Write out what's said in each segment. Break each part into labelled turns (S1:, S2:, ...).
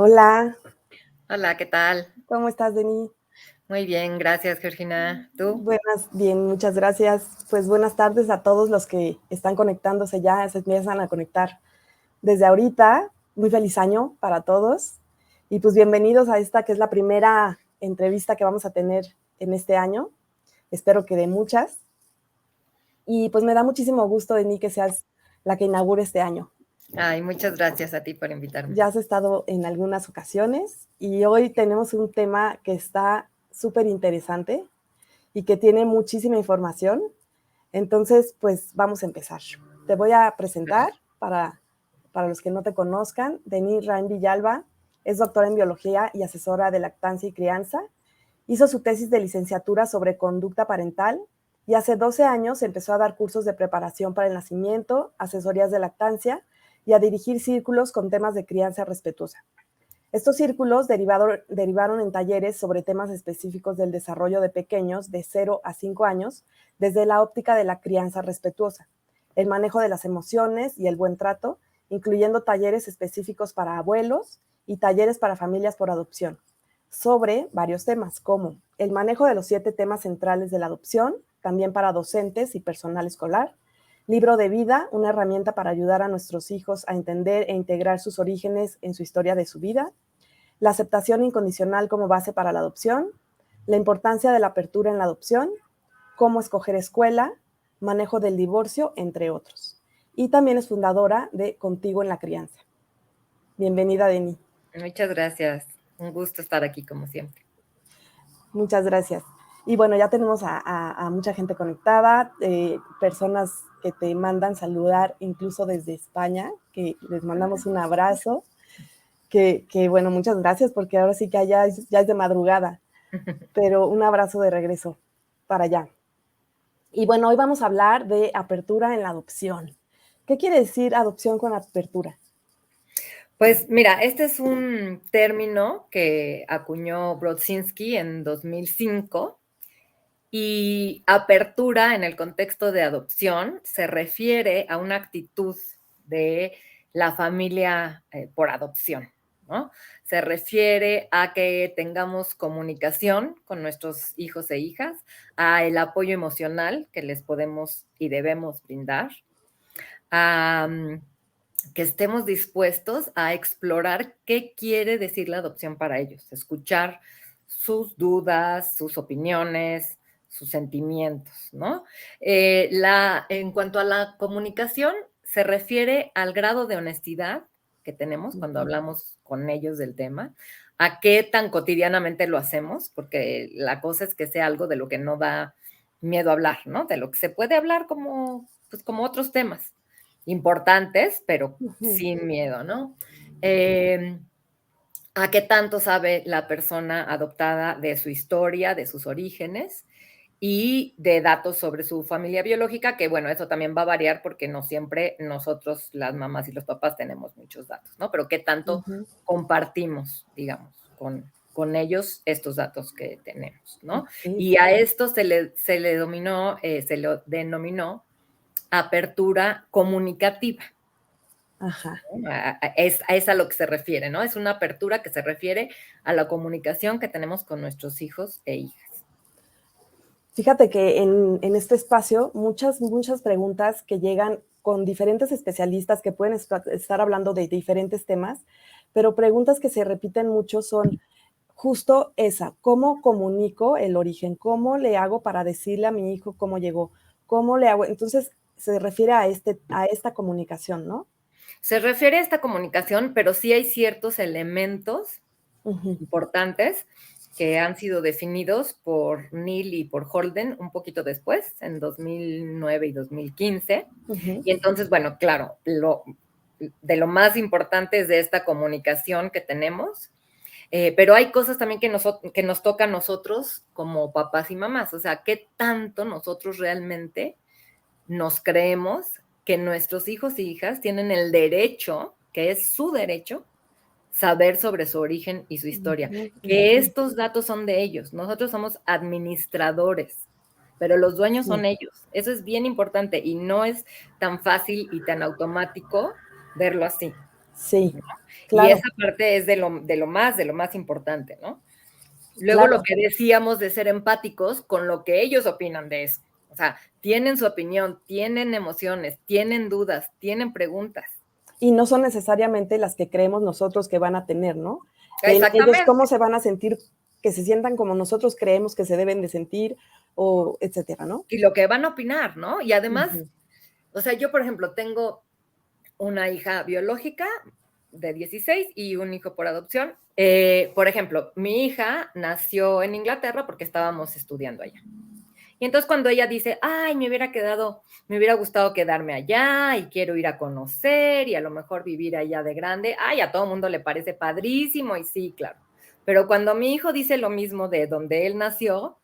S1: Hola,
S2: Hola, ¿qué tal?
S1: ¿cómo estás, Denis?
S2: Muy bien, gracias, Georgina. ¿Tú?
S1: Bien, muchas gracias. Pues buenas tardes a todos los que están conectándose ya, se empiezan a conectar desde ahorita. Muy feliz año para todos. Y pues bienvenidos a esta que es la primera entrevista que vamos a tener en este año. Espero que de muchas. Y pues me da muchísimo gusto, Denis, que seas la que inaugure este año.
S2: Ay, muchas gracias a ti por invitarme.
S1: Ya has estado en algunas ocasiones y hoy tenemos un tema que está súper interesante y que tiene muchísima información. Entonces, pues vamos a empezar. Te voy a presentar para los que no te conozcan. Denis Rain Villalba es doctora en biología y asesora de lactancia y crianza. Hizo su tesis de licenciatura sobre conducta parental y hace 12 años empezó a dar cursos de preparación para el nacimiento, asesorías de lactancia y a dirigir círculos con temas de crianza respetuosa. Estos círculos derivaron en talleres sobre temas específicos del desarrollo de pequeños de 0 a 5 años desde la óptica de la crianza respetuosa, el manejo de las emociones y el buen trato, incluyendo talleres específicos para abuelos y talleres para familias por adopción, sobre varios temas como el manejo de los 7 temas centrales de la adopción, también para docentes y personal escolar, libro de vida, una herramienta para ayudar a nuestros hijos a entender e integrar sus orígenes en su historia de su vida, la aceptación incondicional como base para la adopción, la importancia de la apertura en la adopción, cómo escoger escuela, manejo del divorcio, entre otros. Y también es fundadora de Contigo en la Crianza. Bienvenida, Denis.
S2: Muchas gracias. Un gusto estar aquí, como siempre.
S1: Muchas gracias. Y bueno, ya tenemos a mucha gente conectada, personas que te mandan saludar incluso desde España, que les mandamos un abrazo, bueno, muchas gracias porque ahora sí que ya es de madrugada, pero un abrazo de regreso para allá. Y bueno, hoy vamos a hablar de apertura en la adopción. ¿Qué quiere decir adopción con apertura?
S2: Pues mira, este es un término que acuñó Brodzinski en 2005 y apertura en el contexto de adopción se refiere a una actitud de la familia por adopción, ¿no? Se refiere a que tengamos comunicación con nuestros hijos e hijas, a el apoyo emocional que les podemos y debemos brindar, a que estemos dispuestos a explorar qué quiere decir la adopción para ellos, escuchar sus dudas, sus opiniones, sus sentimientos, ¿no? En cuanto a la comunicación, se refiere al grado de honestidad que tenemos cuando hablamos con ellos del tema, a qué tan cotidianamente lo hacemos, porque la cosa es que sea algo de lo que no da miedo hablar, ¿no? De lo que se puede hablar como, pues, como otros temas importantes, pero sin miedo, ¿no? Eh, a qué tanto sabe la persona adoptada de su historia, de sus orígenes y de datos sobre su familia biológica, que bueno, eso también va a variar porque no siempre nosotros, las mamás y los papás, tenemos muchos datos, ¿no? Pero qué tanto compartimos, digamos, con ellos estos datos que tenemos, ¿no?
S1: Okay.
S2: Y a esto se le denominó apertura comunicativa.
S1: Ajá.
S2: Es a lo que se refiere, ¿no? Es una apertura que se refiere a la comunicación que tenemos con nuestros hijos e hijas.
S1: Fíjate que en este espacio muchas preguntas que llegan con diferentes especialistas que pueden estar hablando de diferentes temas, pero preguntas que se repiten mucho son justo esa, ¿cómo comunico el origen? ¿Cómo le hago para decirle a mi hijo cómo llegó? ¿Cómo le hago? Entonces, se refiere a esta comunicación, ¿no?
S2: Se refiere a esta comunicación, pero sí hay ciertos elementos
S1: Ujú,
S2: importantes que han sido definidos por Neil y por Holden un poquito después, en 2009 y 2015.
S1: ujú,
S2: Y entonces, bueno, claro, de lo más importante es de esta comunicación que tenemos. Pero hay cosas también que nos toca a nosotros como papás y mamás, o sea, qué tanto nosotros realmente nos creemos que nuestros hijos y hijas tienen el derecho, que es su derecho, saber sobre su origen y su historia,
S1: ujú,
S2: que
S1: ujú.
S2: estos datos son de ellos. Nosotros somos administradores, pero los dueños
S1: Sí.
S2: son ellos. Eso es bien importante y no es tan fácil y tan automático verlo así.
S1: Sí,
S2: ¿no? Y
S1: claro,
S2: esa parte es de lo más importante, ¿no? Luego lo
S1: claro.
S2: que decíamos de ser empáticos con lo que ellos opinan de eso. O sea, tienen su opinión, tienen emociones, tienen dudas, tienen preguntas.
S1: Y no son necesariamente las que creemos nosotros que van a tener, ¿no? Que ellos
S2: Exactamente.
S1: cómo se van a sentir, que se sientan como nosotros creemos que se deben de sentir, o etcétera, ¿no?
S2: Y lo que van a opinar, ¿no? Y además,
S1: Ujú.
S2: o sea, yo, por ejemplo, tengo una hija biológica de 16 y un hijo por adopción. Por ejemplo, mi hija nació en Inglaterra porque estábamos estudiando allá. Y entonces cuando ella dice, ay, me hubiera gustado quedarme allá y quiero ir a conocer y a lo mejor vivir allá de grande, ay, a todo el mundo le parece padrísimo y sí, claro. Pero cuando mi hijo dice lo mismo de donde él nació,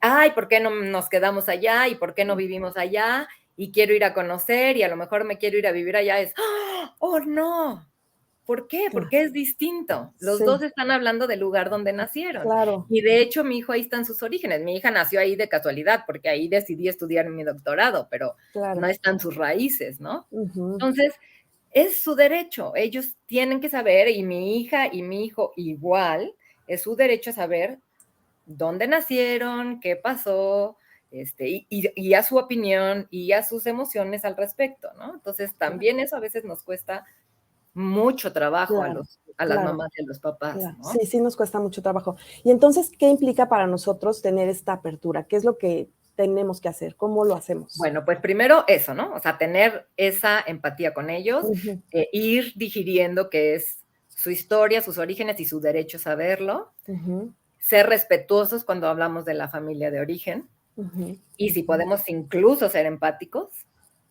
S2: ay, ¿por qué no nos quedamos allá? ¿Y por qué no vivimos allá? Y quiero ir a conocer y a lo mejor me quiero ir a vivir allá. Es, oh, no. ¿Por qué?
S1: Claro.
S2: Porque es distinto. Los dos
S1: Sí,
S2: están hablando del lugar donde nacieron.
S1: claro,
S2: Y de hecho, mi hijo ahí están sus orígenes. Mi hija nació ahí de casualidad, porque ahí decidí estudiar mi doctorado, pero no
S1: claro.
S2: están sus raíces, ¿no?
S1: Ujú.
S2: Entonces, es su derecho. Ellos tienen que saber, y mi hija y mi hijo igual, es su derecho a saber dónde nacieron, qué pasó, y a su opinión y a sus emociones al respecto, ¿no? Entonces,
S1: Claro,
S2: también eso a veces nos cuesta mucho trabajo
S1: claro,
S2: a las
S1: claro,
S2: mamás y a los papás,
S1: claro.
S2: ¿no?
S1: Sí, sí nos cuesta mucho trabajo. Y entonces, ¿qué implica para nosotros tener esta apertura? ¿Qué es lo que tenemos que hacer? ¿Cómo lo hacemos?
S2: Bueno, pues primero eso, ¿no? O sea, tener esa empatía con ellos,
S1: Ujú,
S2: ir digiriendo que es su historia, sus orígenes y su derecho a saberlo,
S1: ujú,
S2: ser respetuosos cuando hablamos de la familia de origen
S1: ujú,
S2: y si
S1: ujú,
S2: podemos incluso ser empáticos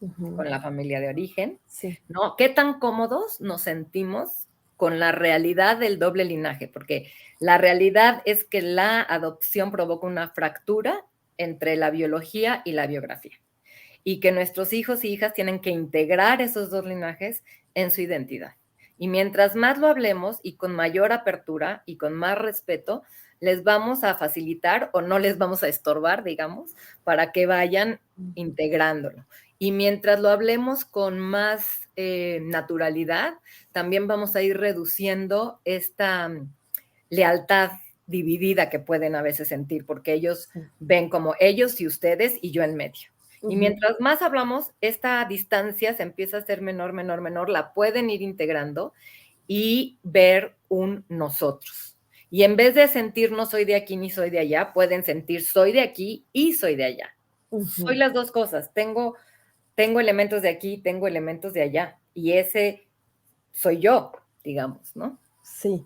S1: ujú.
S2: con la familia de origen,
S1: Sí,
S2: ¿no? ¿Qué tan cómodos nos sentimos con la realidad del doble linaje? Porque la realidad es que la adopción provoca una fractura entre la biología y la biografía y que nuestros hijos y hijas tienen que integrar esos dos linajes en su identidad. Y mientras más lo hablemos y con mayor apertura y con más respeto, les vamos a facilitar o no les vamos a estorbar, digamos, para que vayan integrándolo. Y mientras lo hablemos con más naturalidad, también vamos a ir reduciendo esta lealtad dividida que pueden a veces sentir, porque ellos
S1: sí.
S2: ven como ellos y ustedes y yo en medio. Y
S1: Ujú,
S2: mientras más hablamos, esta distancia se empieza a hacer menor, menor, menor, la pueden ir integrando y ver un nosotros. Y en vez de sentir no soy de aquí ni soy de allá, pueden sentir soy de aquí y soy de allá. Soy
S1: ujú.
S2: las dos cosas. Tengo elementos de aquí, tengo elementos de allá. Y ese soy yo, digamos, ¿no?
S1: Sí.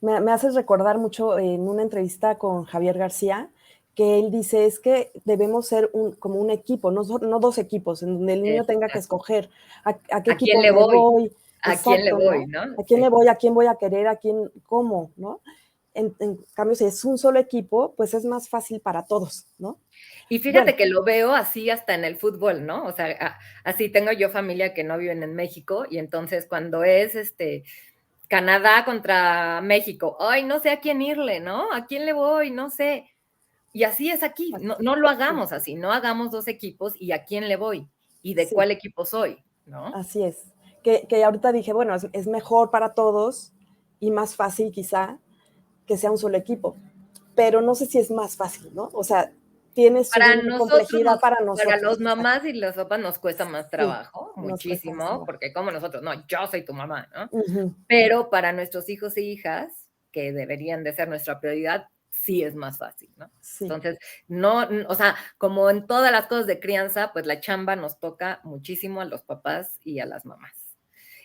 S1: Me haces recordar mucho en una entrevista con Javier García, que él dice es que debemos ser como un equipo, no dos equipos, en donde el niño tenga que
S2: Exacto.
S1: escoger a qué
S2: ¿A quién
S1: equipo
S2: le
S1: me
S2: voy?
S1: voy,
S2: ¿A quién le
S1: exacto,
S2: voy,
S1: ¿no?
S2: no?
S1: ¿A quién le
S2: Sí.
S1: voy? ¿A quién voy a querer? ¿A quién? ¿Cómo? ¿No? En cambio, si es un solo equipo, pues es más fácil para todos, ¿no?
S2: Y
S1: Bueno,
S2: fíjate que lo veo así hasta en el fútbol, ¿no? O sea, así tengo yo familia que no viven en México y entonces cuando es Canadá contra México, ay, no sé a quién irle, ¿no? ¿A quién le voy? No sé. Y así es aquí, no, no lo
S1: sí,
S2: hagamos así, no hagamos dos equipos y a quién le voy y de
S1: sí,
S2: cuál equipo soy, ¿no?
S1: así es. Que ahorita dije, bueno, es mejor para todos y más fácil quizá que sea un solo equipo, pero no sé si es más fácil, ¿no? O sea, tiene
S2: Para
S1: su
S2: nosotros,
S1: complejidad para
S2: para
S1: nosotros,
S2: los
S1: exacto.
S2: mamás y los papás nos cuesta más
S1: Sí,
S2: trabajo,
S1: nos cuesta más
S2: muchísimo,
S1: trabajo.
S2: porque como nosotros, no, yo soy tu mamá, ¿no?
S1: Ujú,
S2: Pero para nuestros hijos e hijas, que deberían de ser nuestra prioridad, sí es más fácil, ¿no?
S1: sí,
S2: Entonces, no, o sea, como en todas las cosas de crianza, pues la chamba nos toca muchísimo a los papás y a las mamás.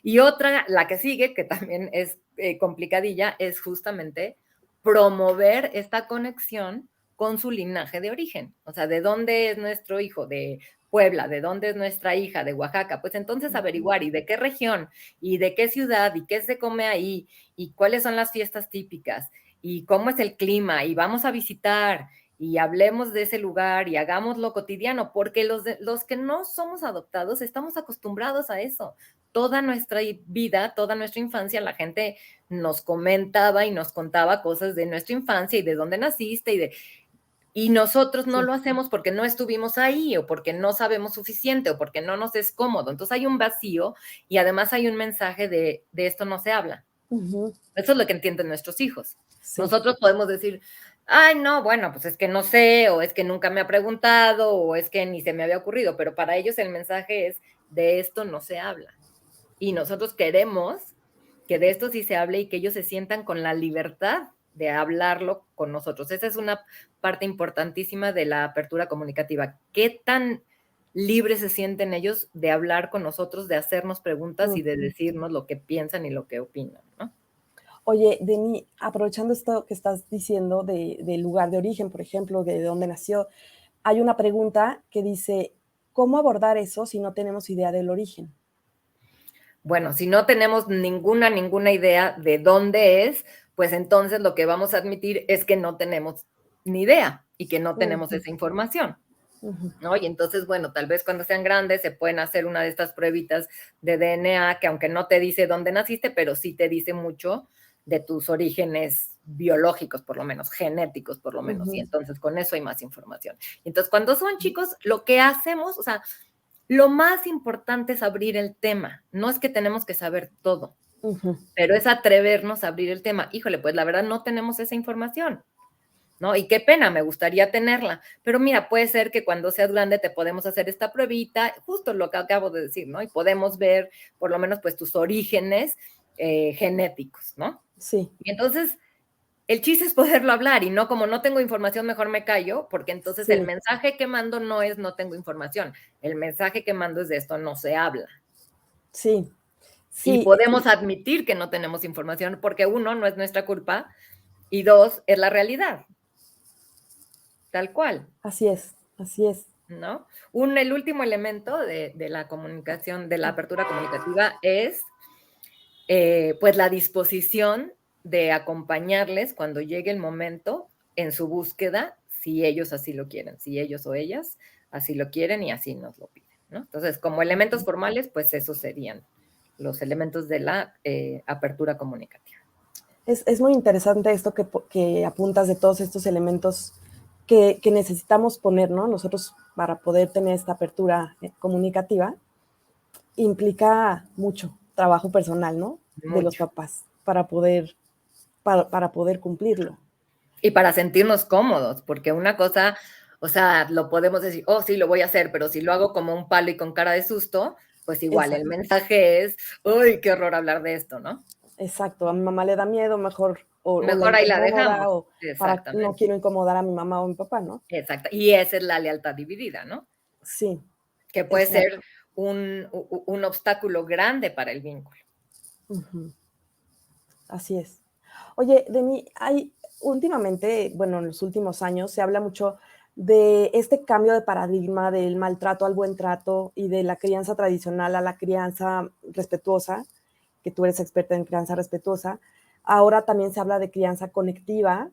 S2: Y otra, la que sigue, que también es complicadilla, es justamente promover esta conexión con su linaje de origen. O sea, ¿de dónde es nuestro hijo? De Puebla, ¿de dónde es nuestra hija? De Oaxaca. Pues entonces
S1: ujú,
S2: averiguar y de qué región y de qué ciudad y qué se come ahí y cuáles son las fiestas típicas y cómo es el clima y vamos a visitar y hablemos de ese lugar y hagámoslo cotidiano, porque los que no somos adoptados estamos acostumbrados a eso. Toda nuestra vida, toda nuestra infancia, la gente nos comentaba y nos contaba cosas de nuestra infancia y de dónde naciste y de Y nosotros no
S1: Sí.
S2: lo hacemos porque no estuvimos ahí o porque no sabemos suficiente o porque no nos es cómodo. Entonces hay un vacío y además hay un mensaje de esto no se habla.
S1: Ujú.
S2: Eso es lo que entienden nuestros hijos.
S1: Sí.
S2: Nosotros podemos decir, ay, no, bueno, pues es que no sé, o es que nunca me ha preguntado, o es que ni se me había ocurrido, pero para ellos el mensaje es, de esto no se habla. Y nosotros queremos que de esto sí se hable y que ellos se sientan con la libertad de hablarlo con nosotros. Esa es una parte importantísima de la apertura comunicativa. ¿Qué tan libres se sienten ellos de hablar con nosotros, de hacernos preguntas y de
S1: Ujú.
S2: decirnos lo que piensan y lo que opinan, ¿no?
S1: Oye, Deni, aprovechando esto que estás diciendo del lugar de origen, por ejemplo, de dónde nació, hay una pregunta que dice, ¿cómo abordar eso si no tenemos idea del origen?
S2: Bueno, si no tenemos ninguna idea de dónde es, pues entonces lo que vamos a admitir es que no tenemos ni idea y que no tenemos
S1: Ujú,
S2: esa información,
S1: ujú,
S2: ¿no? Y entonces, bueno, tal vez cuando sean grandes se pueden hacer una de estas pruebitas de DNA que aunque no te dice dónde naciste, pero sí te dice mucho de tus orígenes biológicos, por lo menos, genéticos, por lo menos. Y
S1: ujú,
S2: entonces con eso hay más información. Entonces, cuando son chicos, lo que hacemos, o sea, lo más importante es abrir el tema. No es que tenemos que saber todo,
S1: ujú.
S2: pero es atrevernos a abrir el tema. Híjole, pues la verdad no tenemos esa información, ¿no? Y qué pena, me gustaría tenerla. Pero mira, puede ser que cuando seas grande te podemos hacer esta pruebita, justo lo que acabo de decir, ¿no? Y podemos ver por lo menos pues tus orígenes genéticos, ¿no?
S1: Sí,
S2: Y entonces el chiste es poderlo hablar y no como no tengo información, mejor me callo, porque entonces el
S1: sí,
S2: mensaje que mando no es no tengo información, el mensaje que mando es de esto no se habla.
S1: sí,
S2: Y
S1: sí,
S2: podemos admitir que no tenemos información porque uno, no es nuestra culpa y dos, es la realidad, tal cual,
S1: así es, así es.
S2: ¿no? El último elemento de la comunicación, de la apertura comunicativa es pues la disposición de acompañarles cuando llegue el momento en su búsqueda, si ellos así lo quieren, si ellos o ellas así lo quieren y así nos lo piden, ¿no? Entonces, como elementos formales, pues esos serían los elementos de la apertura comunicativa.
S1: Es muy interesante esto que apuntas de todos estos elementos que necesitamos poner, ¿no? Nosotros para poder tener esta apertura comunicativa implica mucho trabajo personal, ¿no? De los
S2: Mucho.
S1: papás para poder cumplirlo.
S2: Y para sentirnos cómodos, porque una cosa, o sea, lo podemos decir, oh, sí, lo voy a hacer, pero si lo hago como un palo y con cara de susto, pues igual el
S1: Exacto,
S2: mensaje es, uy, qué horror hablar de esto, ¿no?
S1: exacto. A mi mamá le da miedo, mejor o la
S2: Mejor ahí la dejamos.
S1: incomoda o para no
S2: Exactamente,
S1: quiero incomodar a mi mamá o a mi papá, ¿no?
S2: exacto. Y esa es la lealtad dividida, ¿no?
S1: Sí,
S2: Que puede ser
S1: exacto.
S2: un obstáculo grande para el vínculo.
S1: Ujú, así es. Oye, Deni, hay últimamente, bueno, en los últimos años se habla mucho de este cambio de paradigma del maltrato al buen trato y de la crianza tradicional a la crianza respetuosa, que tú eres experta en crianza respetuosa. Ahora también se habla de crianza conectiva.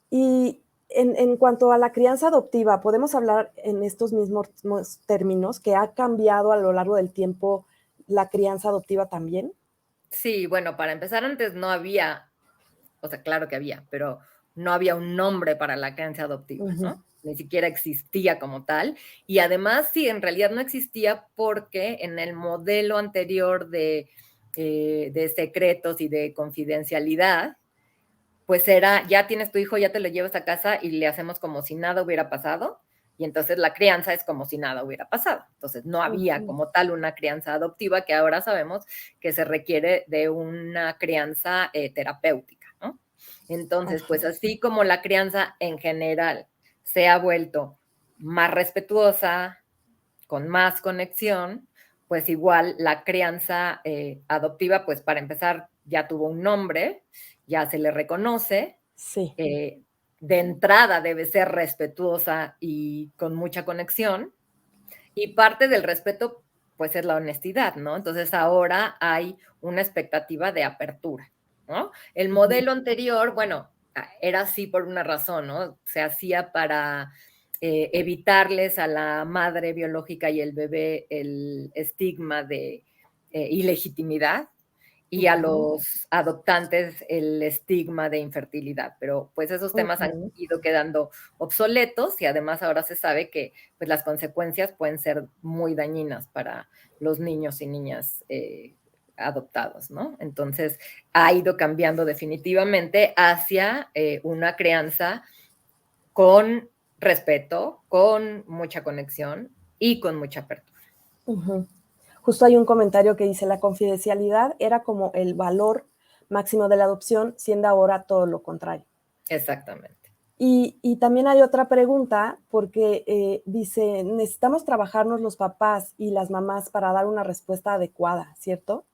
S1: Y en cuanto a la crianza adoptiva, podemos hablar en estos mismos términos que ha cambiado a lo largo del tiempo la crianza adoptiva también.
S2: Sí, bueno, para empezar, antes no había, o sea, claro que había, pero no había un nombre para la crianza adoptiva,
S1: Ujú,
S2: ¿no? Ni siquiera existía como tal. Y además, sí, en realidad no existía porque en el modelo anterior de secretos y de confidencialidad, pues era, ya tienes tu hijo, ya te lo llevas a casa y le hacemos como si nada hubiera pasado. Y entonces la crianza es como si nada hubiera pasado. Entonces no había
S1: ujú,
S2: como tal una crianza adoptiva que ahora sabemos que se requiere de una crianza terapéutica, ¿no? Entonces,
S1: ajá,
S2: pues así como la crianza en general se ha vuelto más respetuosa, con más conexión, pues igual la crianza adoptiva, pues para empezar ya tuvo un nombre, ya se le reconoce,
S1: sí,
S2: eh, de entrada debe ser respetuosa y con mucha conexión, y parte del respeto, pues es la honestidad, ¿no? Entonces ahora hay una expectativa de apertura, ¿no? El
S1: ujú,
S2: modelo anterior, bueno, era así por una razón, ¿no? Se hacía para evitarles a la madre biológica y el bebé el estigma de ilegitimidad y a los adoptantes el estigma de infertilidad. Pero pues esos temas han ido quedando obsoletos y además ahora se sabe que pues, las consecuencias pueden ser muy dañinas para los niños y niñas adoptados, ¿no? Entonces ha ido cambiando definitivamente hacia una crianza con respeto, con mucha conexión y con mucha apertura.
S1: Justo hay un comentario que dice, la confidencialidad era como el valor máximo de la adopción, siendo ahora todo lo contrario.
S2: Exactamente.
S1: Y también hay otra pregunta, porque dice, necesitamos trabajarnos los papás y las mamás para dar una respuesta adecuada, ¿cierto?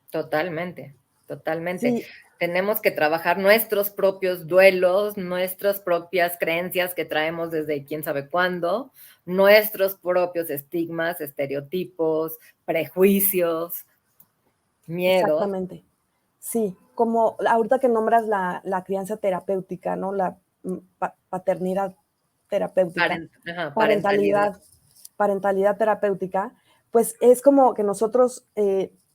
S2: Totalmente, totalmente.
S1: Sí.
S2: Tenemos que trabajar nuestros propios duelos, nuestras propias creencias que traemos desde quién sabe cuándo, nuestros propios estigmas, estereotipos, prejuicios, miedos.
S1: Exactamente. Sí, como ahorita que nombras la crianza terapéutica, ¿no? La paternidad terapéutica, parentalidad terapéutica, pues es como que nosotros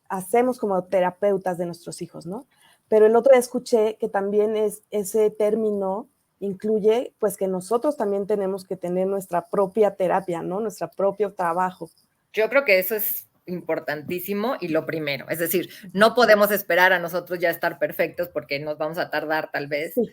S1: hacemos como terapeutas de nuestros hijos, ¿no? Pero el otro día escuché que también ese término incluye pues que nosotros también tenemos que tener nuestra propia terapia, ¿no? Nuestro propio trabajo.
S2: Yo creo que eso es importantísimo y lo primero, es decir, no podemos esperar a nosotros ya estar perfectos porque nos vamos a tardar tal vez,
S1: sí,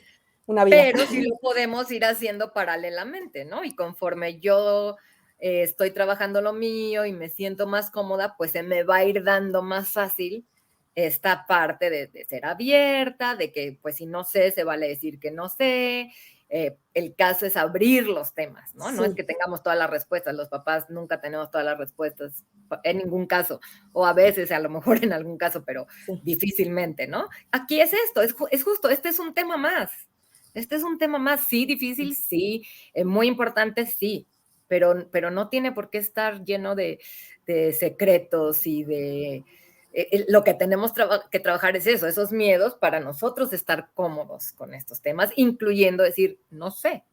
S1: una vida.
S2: Pero sí lo podemos ir haciendo paralelamente, ¿no? Y conforme yo estoy trabajando lo mío y me siento más cómoda, pues se me va a ir dando más fácil esta parte de ser abierta, de que pues si no sé, se vale decir que no sé. El caso es abrir los temas, ¿no? Sí. No es que tengamos todas las respuestas, los papás nunca tenemos todas las respuestas en ningún caso, o a veces a lo mejor en algún caso, pero sí. Difícilmente, ¿no? Aquí es esto, es justo, este es un tema más. Este es un tema más, sí, difícil, sí, muy importante, sí, pero no tiene por qué estar lleno de secretos y de... lo que tenemos que trabajar es eso, esos miedos para nosotros estar cómodos con estos temas, incluyendo decir, no sé.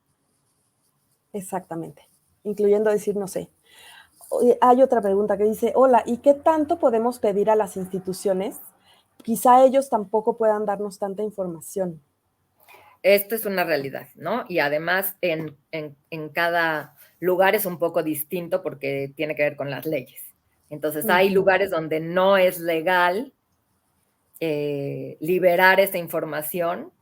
S1: Exactamente, incluyendo decir, no sé. Hay otra pregunta que dice, hola, ¿y qué tanto podemos pedir a las instituciones? Quizá ellos tampoco puedan darnos tanta información.
S2: Esto es una realidad, ¿no? Y además en cada lugar es un poco distinto porque tiene que ver con las leyes. Entonces hay lugares donde no es legal liberar esa información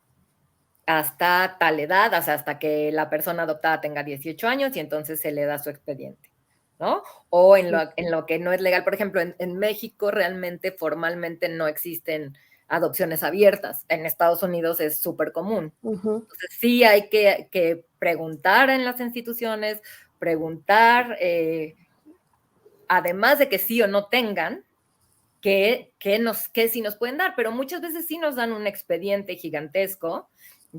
S2: hasta tal edad, o sea, hasta que la persona adoptada tenga 18 años y entonces se le da su expediente, ¿no? O en lo que no es legal, por ejemplo, en México realmente formalmente no existen adopciones abiertas. En Estados Unidos es súper común. Entonces sí hay que preguntar en las instituciones, preguntar, además de que sí o no tengan, que sí nos pueden dar, pero muchas veces sí nos dan un expediente gigantesco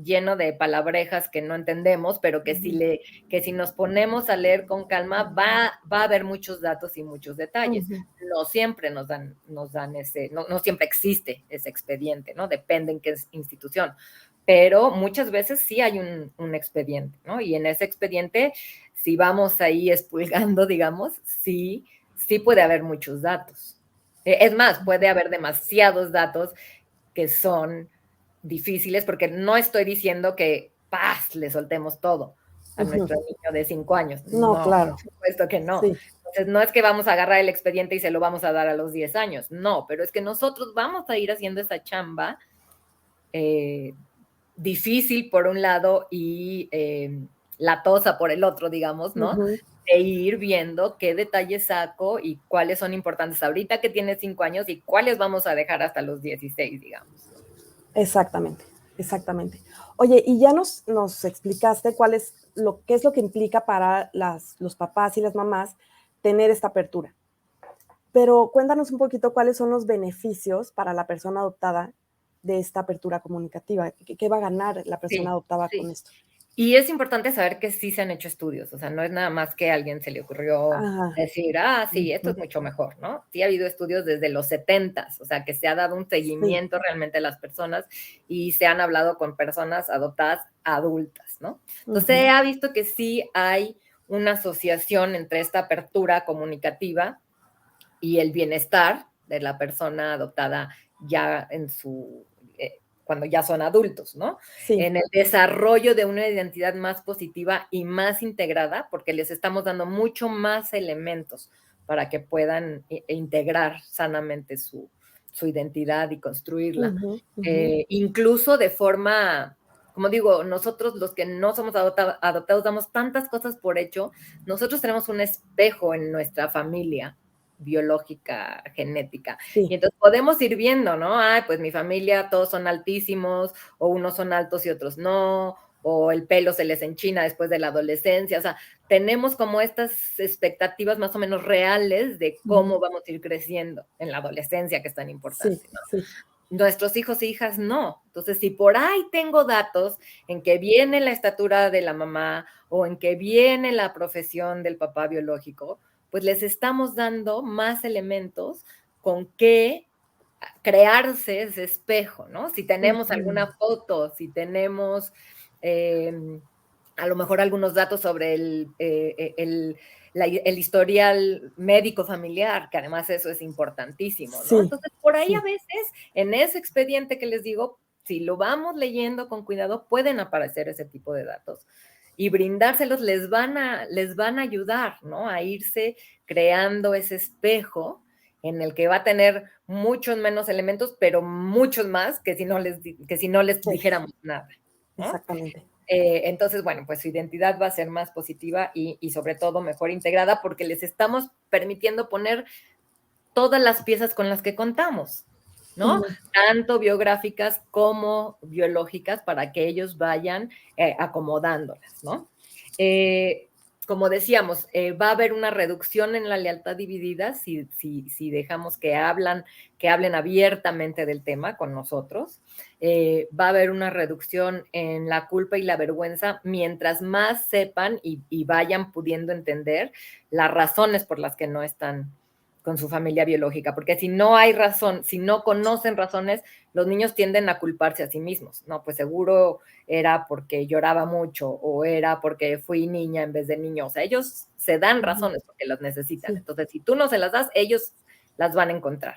S2: lleno de palabrejas que no entendemos, pero que si nos ponemos a leer con calma va a haber muchos datos y muchos detalles. No siempre nos dan ese, no siempre existe ese expediente, ¿no? Depende en qué institución, pero muchas veces sí hay un expediente, ¿no? Y en ese expediente, si vamos ahí expulgando, digamos, sí puede haber muchos datos. Es más, puede haber demasiados datos que son difíciles, porque no estoy diciendo que ¡paz! Le soltemos todo a nuestro niño de 5 años.
S1: No, claro.
S2: Por supuesto que no.
S1: Sí.
S2: Entonces, no es que vamos a agarrar el expediente y se lo vamos a dar a los 10 años. No, pero es que nosotros vamos a ir haciendo esa chamba difícil por un lado y latosa por el otro, digamos, ¿no? De ir viendo qué detalles saco y cuáles son importantes ahorita que tiene 5 años y cuáles vamos a dejar hasta los 16, digamos.
S1: Exactamente, exactamente. Oye, y ya nos explicaste qué es lo que implica para los papás y las mamás tener esta apertura. Pero cuéntanos un poquito cuáles son los beneficios para la persona adoptada de esta apertura comunicativa. ¿Qué va a ganar la persona adoptada con esto?
S2: Y es importante saber que sí se han hecho estudios, o sea, no es nada más que a alguien se le ocurrió decir, sí, esto es mucho mejor, ¿no? Sí ha habido estudios desde los 70s, o sea, que se ha dado un seguimiento realmente a las personas y se han hablado con personas adoptadas adultas, ¿no? Entonces se ha visto que sí hay una asociación entre esta apertura comunicativa y el bienestar de la persona adoptada ya cuando ya son adultos, ¿no?
S1: Sí.
S2: En el desarrollo de una identidad más positiva y más integrada, porque les estamos dando mucho más elementos para que puedan integrar sanamente su identidad y construirla. Incluso de forma, como digo, nosotros los que no somos adoptados damos tantas cosas por hecho. Nosotros tenemos un espejo en nuestra familia biológica, genética.
S1: Sí.
S2: Y entonces podemos ir viendo, ¿no? Ay, pues mi familia todos son altísimos, o unos son altos y otros no, o el pelo se les enchina después de la adolescencia. O sea, tenemos como estas expectativas más o menos reales de cómo vamos a ir creciendo en la adolescencia, que es tan importante, ¿no?
S1: Sí.
S2: Nuestros hijos e hijas no. Entonces, si por ahí tengo datos en que viene la estatura de la mamá o en que viene la profesión del papá biológico, pues les estamos dando más elementos con que crearse ese espejo, ¿no? Si tenemos alguna foto, si tenemos a lo mejor algunos datos sobre el historial médico familiar, que además eso es importantísimo, ¿no?
S1: Sí,
S2: entonces, por ahí
S1: sí.
S2: a veces, en ese expediente que les digo, si lo vamos leyendo con cuidado, pueden aparecer ese tipo de datos. Y brindárselos les van a ayudar, ¿no? A irse creando ese espejo en el que va a tener muchos menos elementos, pero muchos más que si no les
S1: Sí.
S2: dijéramos nada, ¿no?
S1: Exactamente.
S2: Entonces, bueno, pues su identidad va a ser más positiva y sobre todo mejor integrada porque les estamos permitiendo poner todas las piezas con las que contamos, ¿no? Tanto biográficas como biológicas para que ellos vayan acomodándolas, ¿no? Como decíamos, va a haber una reducción en la lealtad dividida si dejamos que hablen abiertamente del tema con nosotros. Va a haber una reducción en la culpa y la vergüenza mientras más sepan y vayan pudiendo entender las razones por las que no están con su familia biológica, porque si no hay razón, si no conocen razones, los niños tienden a culparse a sí mismos, ¿no? Pues seguro era porque lloraba mucho o era porque fui niña en vez de niño, o sea, ellos se dan razones porque las necesitan, entonces si tú no se las das, ellos las van a encontrar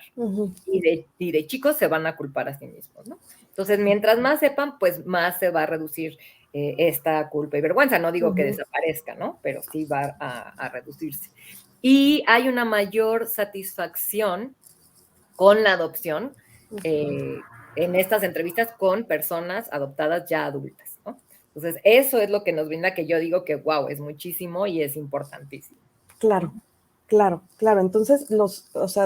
S2: y de chicos se van a culpar a sí mismos, ¿no? Entonces, mientras más sepan, pues más se va a reducir esta culpa y vergüenza, no digo que desaparezca, ¿no? Pero sí va a reducirse. Y hay una mayor satisfacción con la adopción en estas entrevistas con personas adoptadas ya adultas, ¿no? Entonces, eso es lo que nos brinda que yo digo que, wow, es muchísimo y es importantísimo.
S1: Claro, claro. Entonces,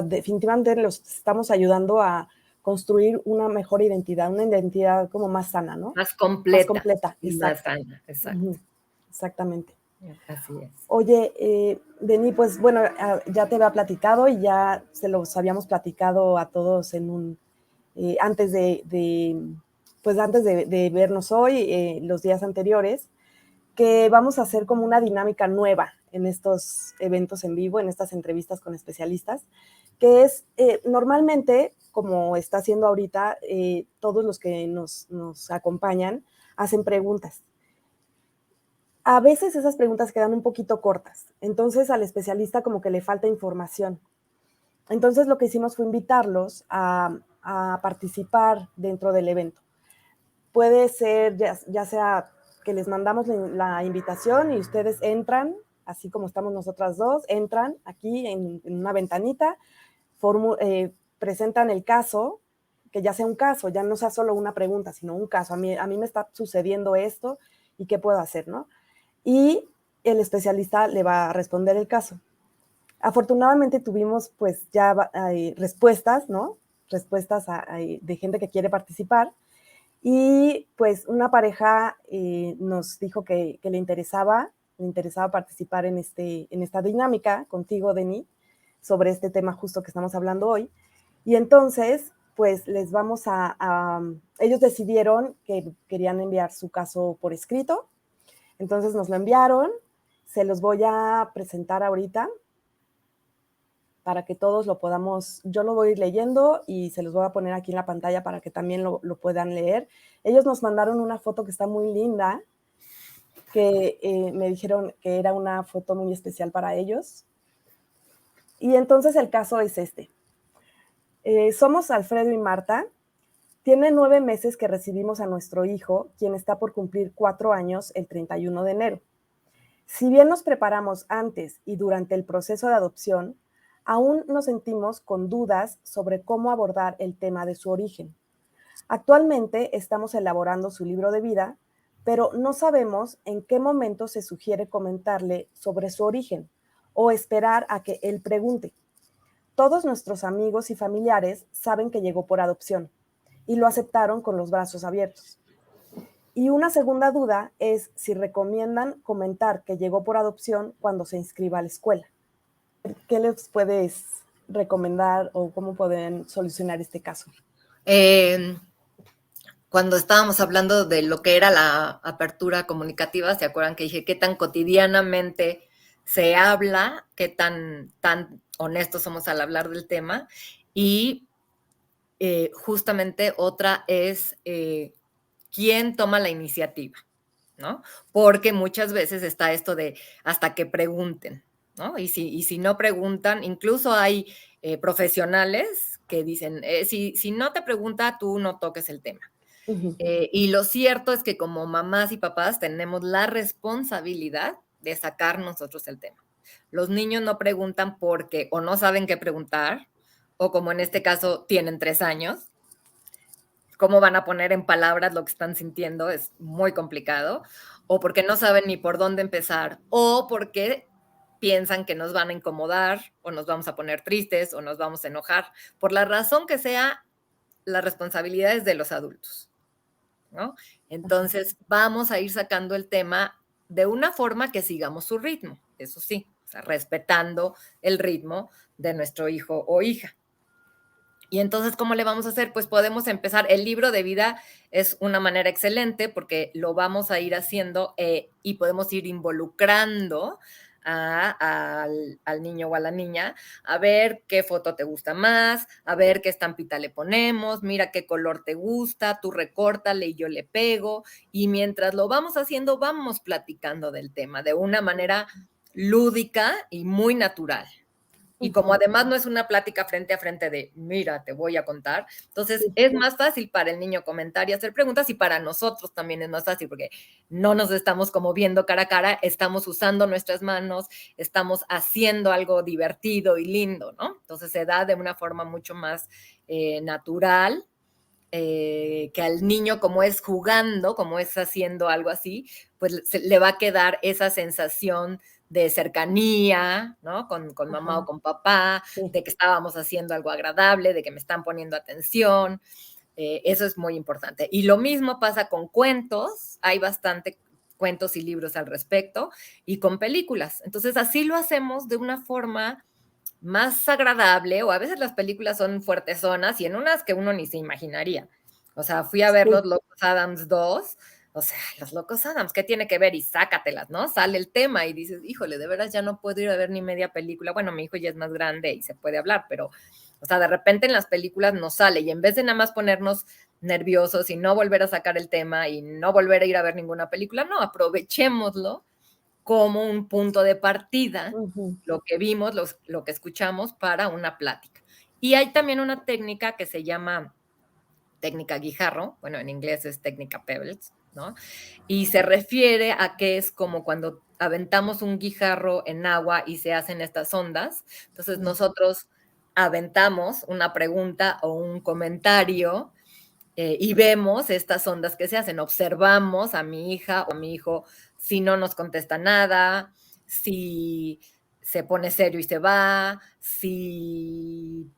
S1: definitivamente los estamos ayudando a construir una mejor identidad, una identidad como más sana, ¿no?
S2: Más completa.
S1: Más completa,
S2: y más sana, exacto.
S1: Exactamente.
S2: Así es.
S1: Oye, Denis, pues bueno, ya te había platicado y ya se los habíamos platicado a todos antes de vernos hoy, los días anteriores, que vamos a hacer como una dinámica nueva en estos eventos en vivo, en estas entrevistas con especialistas, que es normalmente, como está haciendo ahorita, todos los que nos acompañan hacen preguntas. A veces esas preguntas quedan un poquito cortas, entonces al especialista como que le falta información. Entonces lo que hicimos fue invitarlos a participar dentro del evento. Puede ser ya sea que les mandamos la invitación y ustedes entran, así como estamos nosotras dos, entran aquí en una ventanita, presentan el caso, que ya sea un caso, ya no sea solo una pregunta, sino un caso. A mí me está sucediendo esto y qué puedo hacer, ¿no? Y el especialista le va a responder el caso. Afortunadamente tuvimos pues ya respuestas, ¿no? Respuestas de gente que quiere participar. Y pues una pareja nos dijo que le interesaba participar en esta dinámica contigo, Denis, sobre este tema justo que estamos hablando hoy. Y entonces, pues les vamos ellos decidieron que querían enviar su caso por escrito. Entonces nos lo enviaron, se los voy a presentar ahorita para que todos lo podamos, yo lo voy a ir leyendo y se los voy a poner aquí en la pantalla para que también lo puedan leer. Ellos nos mandaron una foto que está muy linda, que me dijeron que era una foto muy especial para ellos. Y entonces el caso es este. Somos Alfredo y Marta. Tiene 9 meses que recibimos a nuestro hijo, quien está por cumplir 4 años el 31 de enero. Si bien nos preparamos antes y durante el proceso de adopción, aún nos sentimos con dudas sobre cómo abordar el tema de su origen. Actualmente estamos elaborando su libro de vida, pero no sabemos en qué momento se sugiere comentarle sobre su origen o esperar a que él pregunte. Todos nuestros amigos y familiares saben que llegó por adopción y lo aceptaron con los brazos abiertos. Y una segunda duda es si recomiendan comentar que llegó por adopción cuando se inscriba a la escuela. ¿Qué les puedes recomendar o cómo pueden solucionar este caso?
S2: Cuando estábamos hablando de lo que era la apertura comunicativa, ¿se acuerdan que dije qué tan cotidianamente se habla, qué tan honestos somos al hablar del tema? Y justamente otra es quién toma la iniciativa, ¿no? Porque muchas veces está esto de hasta que pregunten, ¿no? Y si no preguntan, incluso hay profesionales que dicen, si no te pregunta, tú no toques el tema.
S1: Ujú.
S2: Y lo cierto es que como mamás y papás tenemos la responsabilidad de sacar nosotros el tema. Los niños no preguntan porque o no saben qué preguntar, o como en este caso tienen 3 años, cómo van a poner en palabras lo que están sintiendo es muy complicado, o porque no saben ni por dónde empezar, o porque piensan que nos van a incomodar, o nos vamos a poner tristes, o nos vamos a enojar. Por la razón que sea, la responsabilidad es de los adultos, ¿no? Entonces, vamos a ir sacando el tema de una forma que sigamos su ritmo, eso sí, o sea, respetando el ritmo de nuestro hijo o hija. Y entonces, ¿cómo le vamos a hacer? Pues podemos empezar. El libro de vida es una manera excelente porque lo vamos a ir haciendo y podemos ir involucrando al niño o a la niña a ver qué foto te gusta más, a ver qué estampita le ponemos, mira qué color te gusta, tú recórtale y yo le pego. Y mientras lo vamos haciendo, vamos platicando del tema de una manera lúdica y muy natural. Y como
S1: Ujú.
S2: además no es una plática frente a frente de, mira, te voy a contar, entonces
S1: Sí.
S2: es más fácil para el niño comentar y hacer preguntas y para nosotros también es más fácil porque no nos estamos como viendo cara a cara, estamos usando nuestras manos, estamos haciendo algo divertido y lindo, ¿no? Entonces se da de una forma mucho más natural, que al niño como es jugando, como es haciendo algo así, pues le va a quedar esa sensación de cercanía, ¿no? Con mamá o
S1: Ajá.
S2: con papá,
S1: Sí.
S2: de que estábamos haciendo algo agradable, de que me están poniendo atención. Eso es muy importante. Y lo mismo pasa con cuentos, hay bastante cuentos y libros al respecto, y con películas. Entonces, así lo hacemos de una forma más agradable, o a veces las películas son fuertezonas y en unas que uno ni se imaginaría. O sea, fui a ver Los
S1: Sí.
S2: Locos Adams 2, o sea, Los Locos Adams, ¿qué tiene que ver? Y sácatelas, ¿no? Sale el tema y dices, híjole, de veras ya no puedo ir a ver ni media película. Bueno, mi hijo ya es más grande y se puede hablar, pero, o sea, de repente en las películas nos sale y en vez de nada más ponernos nerviosos y no volver a sacar el tema y no volver a ir a ver ninguna película, no, aprovechémoslo como un punto de partida,
S1: Ujú.
S2: lo que vimos, lo que escuchamos para una plática. Y hay también una técnica que se llama técnica guijarro, bueno, en inglés es técnica Pebbles, ¿no? Y se refiere a que es como cuando aventamos un guijarro en agua y se hacen estas ondas. Entonces nosotros aventamos una pregunta o un comentario y vemos estas ondas que se hacen. Observamos a mi hija o a mi hijo si no nos contesta nada, si se pone serio y se va, si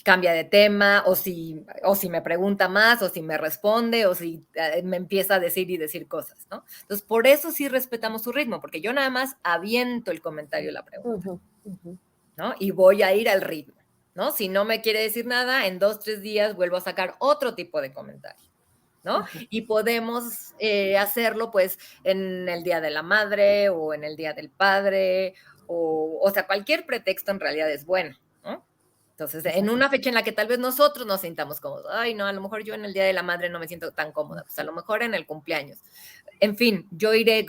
S2: cambia de tema, o si me pregunta más, o si me responde, o si me empieza a decir y decir cosas, ¿no? Entonces, por eso sí respetamos su ritmo, porque yo nada más aviento el comentario y la pregunta,
S1: Ujú. Ujú.
S2: ¿no? Y voy a ir al ritmo, ¿no? Si no me quiere decir nada, en 2, 3 días vuelvo a sacar otro tipo de comentario, ¿no?
S1: Ajá.
S2: Y podemos hacerlo pues en el Día de la Madre o en el Día del Padre, o sea, cualquier pretexto en realidad es bueno, ¿no? Entonces, en
S1: Exacto.
S2: una fecha en la que tal vez nosotros nos sintamos cómodos, ay, no, a lo mejor yo en el Día de la Madre no me siento tan cómoda, pues a lo mejor en el cumpleaños. En fin, yo iré,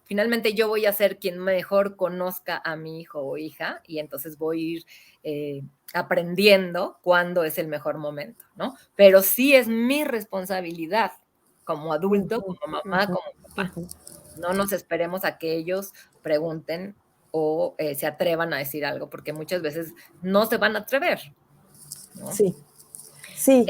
S2: finalmente yo voy a ser quien mejor conozca a mi hijo o hija y entonces voy a ir aprendiendo cuándo es el mejor momento, ¿no? Pero sí es mi responsabilidad como adulto,
S1: Ujú,
S2: como mamá,
S1: ujú,
S2: como papá.
S1: ujú.
S2: No nos esperemos a que ellos pregunten o se atrevan a decir algo, porque muchas veces no se van a atrever, ¿no?
S1: Sí, sí,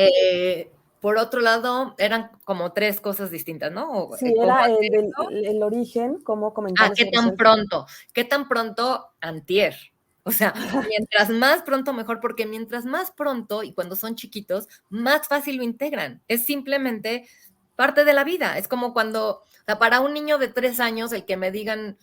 S2: Por otro lado, eran como 3 cosas distintas, ¿no?
S1: sí,
S2: ¿Cómo
S1: era
S2: hacerlo?
S1: el origen, cómo comentarios
S2: ¿Qué
S1: sobre
S2: tan
S1: eso.
S2: pronto? ¿Qué tan pronto? Antier. O sea, mientras más pronto mejor, porque mientras más pronto y cuando son chiquitos, más fácil lo integran. Es simplemente parte de la vida. Es como cuando, o sea, para un niño de 3 años, el que me digan,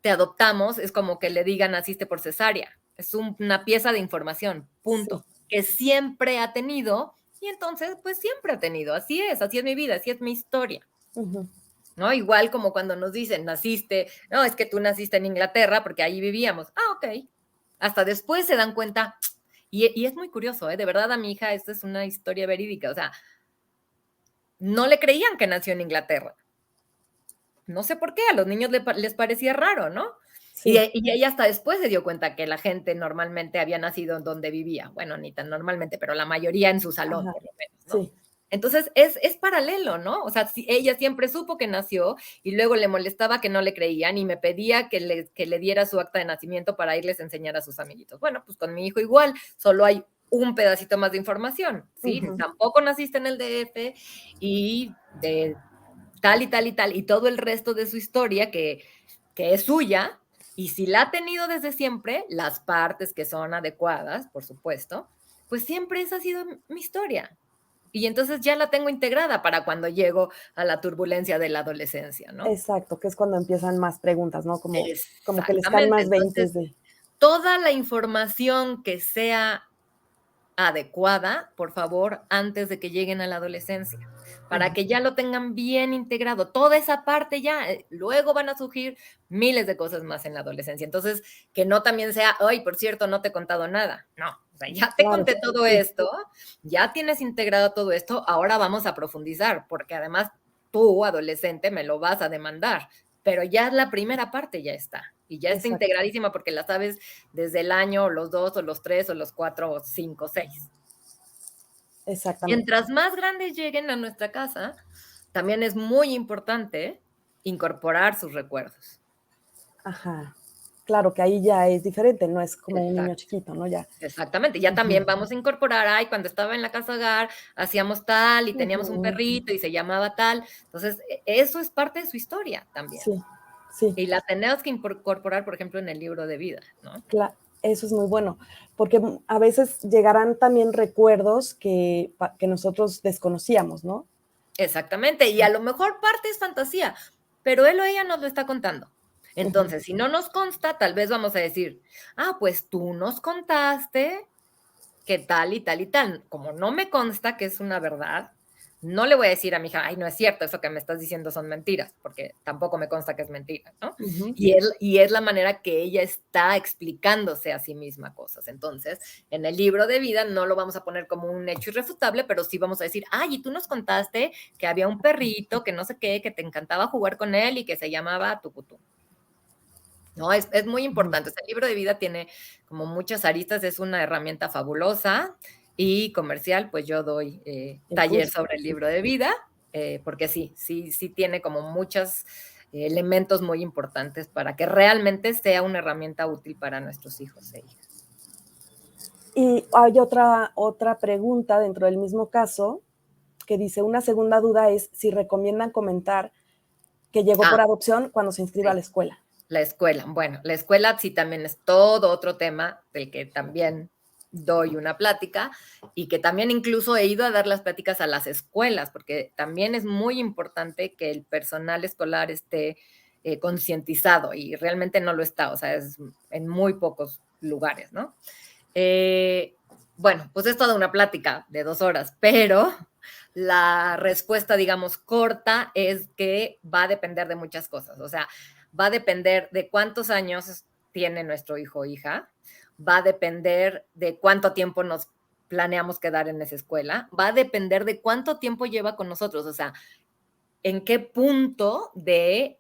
S2: te adoptamos, es como que le digan, naciste por cesárea. Es una pieza de información,
S1: Sí.
S2: punto. Que siempre ha tenido, y entonces, pues siempre ha tenido. Así es mi vida, así es mi historia.
S1: Ujú.
S2: ¿No? Igual como cuando nos dicen, naciste, no, es que tú naciste en Inglaterra porque ahí vivíamos. Ah, ok. Hasta después se dan cuenta, y es muy curioso, ¿eh? De verdad a mi hija, esta es una historia verídica, o sea, no le creían que nació en Inglaterra. No sé por qué, a los niños les parecía raro, ¿no?
S1: Sí.
S2: Y ella hasta después se dio cuenta que la gente normalmente había nacido en donde vivía. Bueno, ni tan normalmente, pero la mayoría en su salón,
S1: Ajá.
S2: por lo menos, ¿no?
S1: Sí.
S2: Entonces es paralelo, ¿no? O sea, ella siempre supo que nació y luego le molestaba que no le creían y me pedía que le diera su acta de nacimiento para irles a enseñar a sus amiguitos. Bueno, pues con mi hijo igual, solo hay un pedacito más de información, ¿sí?
S1: Ujú.
S2: Tampoco naciste en el DF y de tal y tal y tal, y todo el resto de su historia que es suya, y si la ha tenido desde siempre, las partes que son adecuadas, por supuesto, pues siempre esa ha sido mi historia. Y entonces ya la tengo integrada para cuando llego a la turbulencia de la adolescencia, ¿no?
S1: Exacto, que es cuando empiezan más preguntas, ¿no? Como que les caen
S2: Exactamente.
S1: más
S2: Entonces,
S1: veintes de.
S2: toda la información que sea adecuada, por favor, antes de que lleguen a la adolescencia, para
S1: Ujú.
S2: que ya lo tengan bien integrado. Toda esa parte ya, luego van a surgir miles de cosas más en la adolescencia. Entonces, que no también sea, ay, por cierto, no te he contado nada. No, o sea, ya te
S1: Claro,
S2: conté todo
S1: sí,
S2: esto, ya tienes integrado todo esto, ahora vamos a profundizar, porque además tú, adolescente, me lo vas a demandar, pero ya la primera parte ya está. Y ya está
S1: exacto,
S2: integradísima porque la sabes desde el año, o los 2, o los 3, o los 4, o 5, 6.
S1: exactamente.
S2: Mientras más grandes lleguen a nuestra casa, también es muy importante incorporar sus recuerdos.
S1: Ajá. Claro que ahí ya es diferente, no es como un niño
S2: Exacto,
S1: chiquito, ¿no? Ya.
S2: exactamente. Ya
S1: Ujú,
S2: también vamos a incorporar, ay, cuando estaba en la casa hogar, hacíamos tal y teníamos un
S1: ujú.
S2: perrito y se llamaba tal. Entonces, eso es parte de su historia también.
S1: Sí, sí,
S2: Y la tenemos que incorporar, por ejemplo, en el libro de vida, ¿no?
S1: eso es muy bueno, porque a veces llegarán también recuerdos que nosotros desconocíamos, ¿no?
S2: Exactamente, y a lo mejor parte es fantasía, pero él o ella nos lo está contando.
S1: Ujú.
S2: Entonces, si no nos consta, tal vez vamos a decir, ah, pues tú nos contaste que tal y tal y tal. Como no me consta que es una verdad, no le voy a decir a mi hija, ay, no es cierto, eso que me estás diciendo son mentiras, porque tampoco me consta que es mentira, ¿no?
S1: Ujú.
S2: Y es la manera que ella está explicándose a sí misma cosas. Entonces, en el libro de vida no lo vamos a poner como un hecho irrefutable, pero sí vamos a decir, ay, y tú nos contaste que había un perrito, que no sé qué, que te encantaba jugar con él y que se llamaba Tucutú. No, es muy
S1: Ujú.
S2: importante. O sea, el libro de vida tiene como muchas aristas, es una herramienta fabulosa y comercial, pues yo doy
S1: El
S2: taller
S1: curso.
S2: sobre el libro de vida, porque sí tiene como muchos elementos muy importantes para que realmente sea una herramienta útil para nuestros hijos e hijas.
S1: Y hay otra pregunta dentro del mismo caso que dice, una segunda duda es si recomiendan comentar que llegó
S2: Ah,
S1: por adopción cuando se inscriba a
S2: sí.
S1: la escuela.
S2: La escuela. Bueno, la escuela sí también es todo otro tema del que también doy una plática y que también incluso he ido a dar las pláticas a las escuelas, porque también es muy importante que el personal escolar esté concientizado y realmente no lo está, o sea, es en muy pocos lugares, ¿no? Eh, bueno, pues es toda una plática de 2 horas, pero la respuesta, digamos, corta es que va a depender de muchas cosas. O sea, va a depender de cuántos años tiene nuestro hijo o hija, va a depender de cuánto tiempo nos planeamos quedar en esa escuela, va a depender de cuánto tiempo lleva con nosotros, o sea, en qué punto de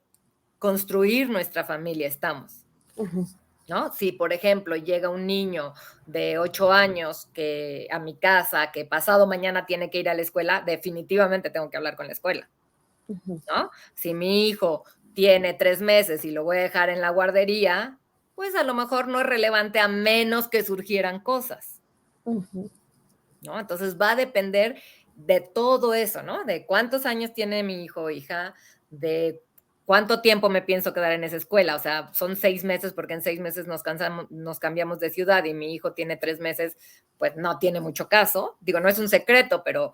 S2: construir nuestra familia estamos.
S1: Ujú.
S2: ¿no? Si, por ejemplo, llega un niño de 8 años que a mi casa, que pasado mañana tiene que ir a la escuela, definitivamente tengo que hablar con la escuela,
S1: Ujú,
S2: ¿no? Si mi hijo tiene 3 meses y lo voy a dejar en la guardería, pues a lo mejor no es relevante a menos que surgieran cosas,
S1: ujú,
S2: ¿no? Entonces va a depender de todo eso, ¿no? De cuántos años tiene mi hijo o hija, de cuánto tiempo me pienso quedar en esa escuela. O sea, son 6 meses porque en 6 meses nos cambiamos de ciudad y mi hijo tiene 3 meses, pues no tiene mucho caso. Digo, no es un secreto, pero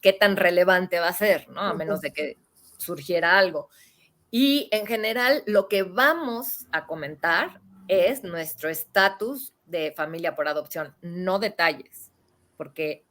S2: qué tan relevante va a ser, ¿no? A menos
S1: ujú.
S2: de que surgiera algo. Y en general, lo que vamos a comentar es nuestro estatus de familia por adopción, no detalles, porque,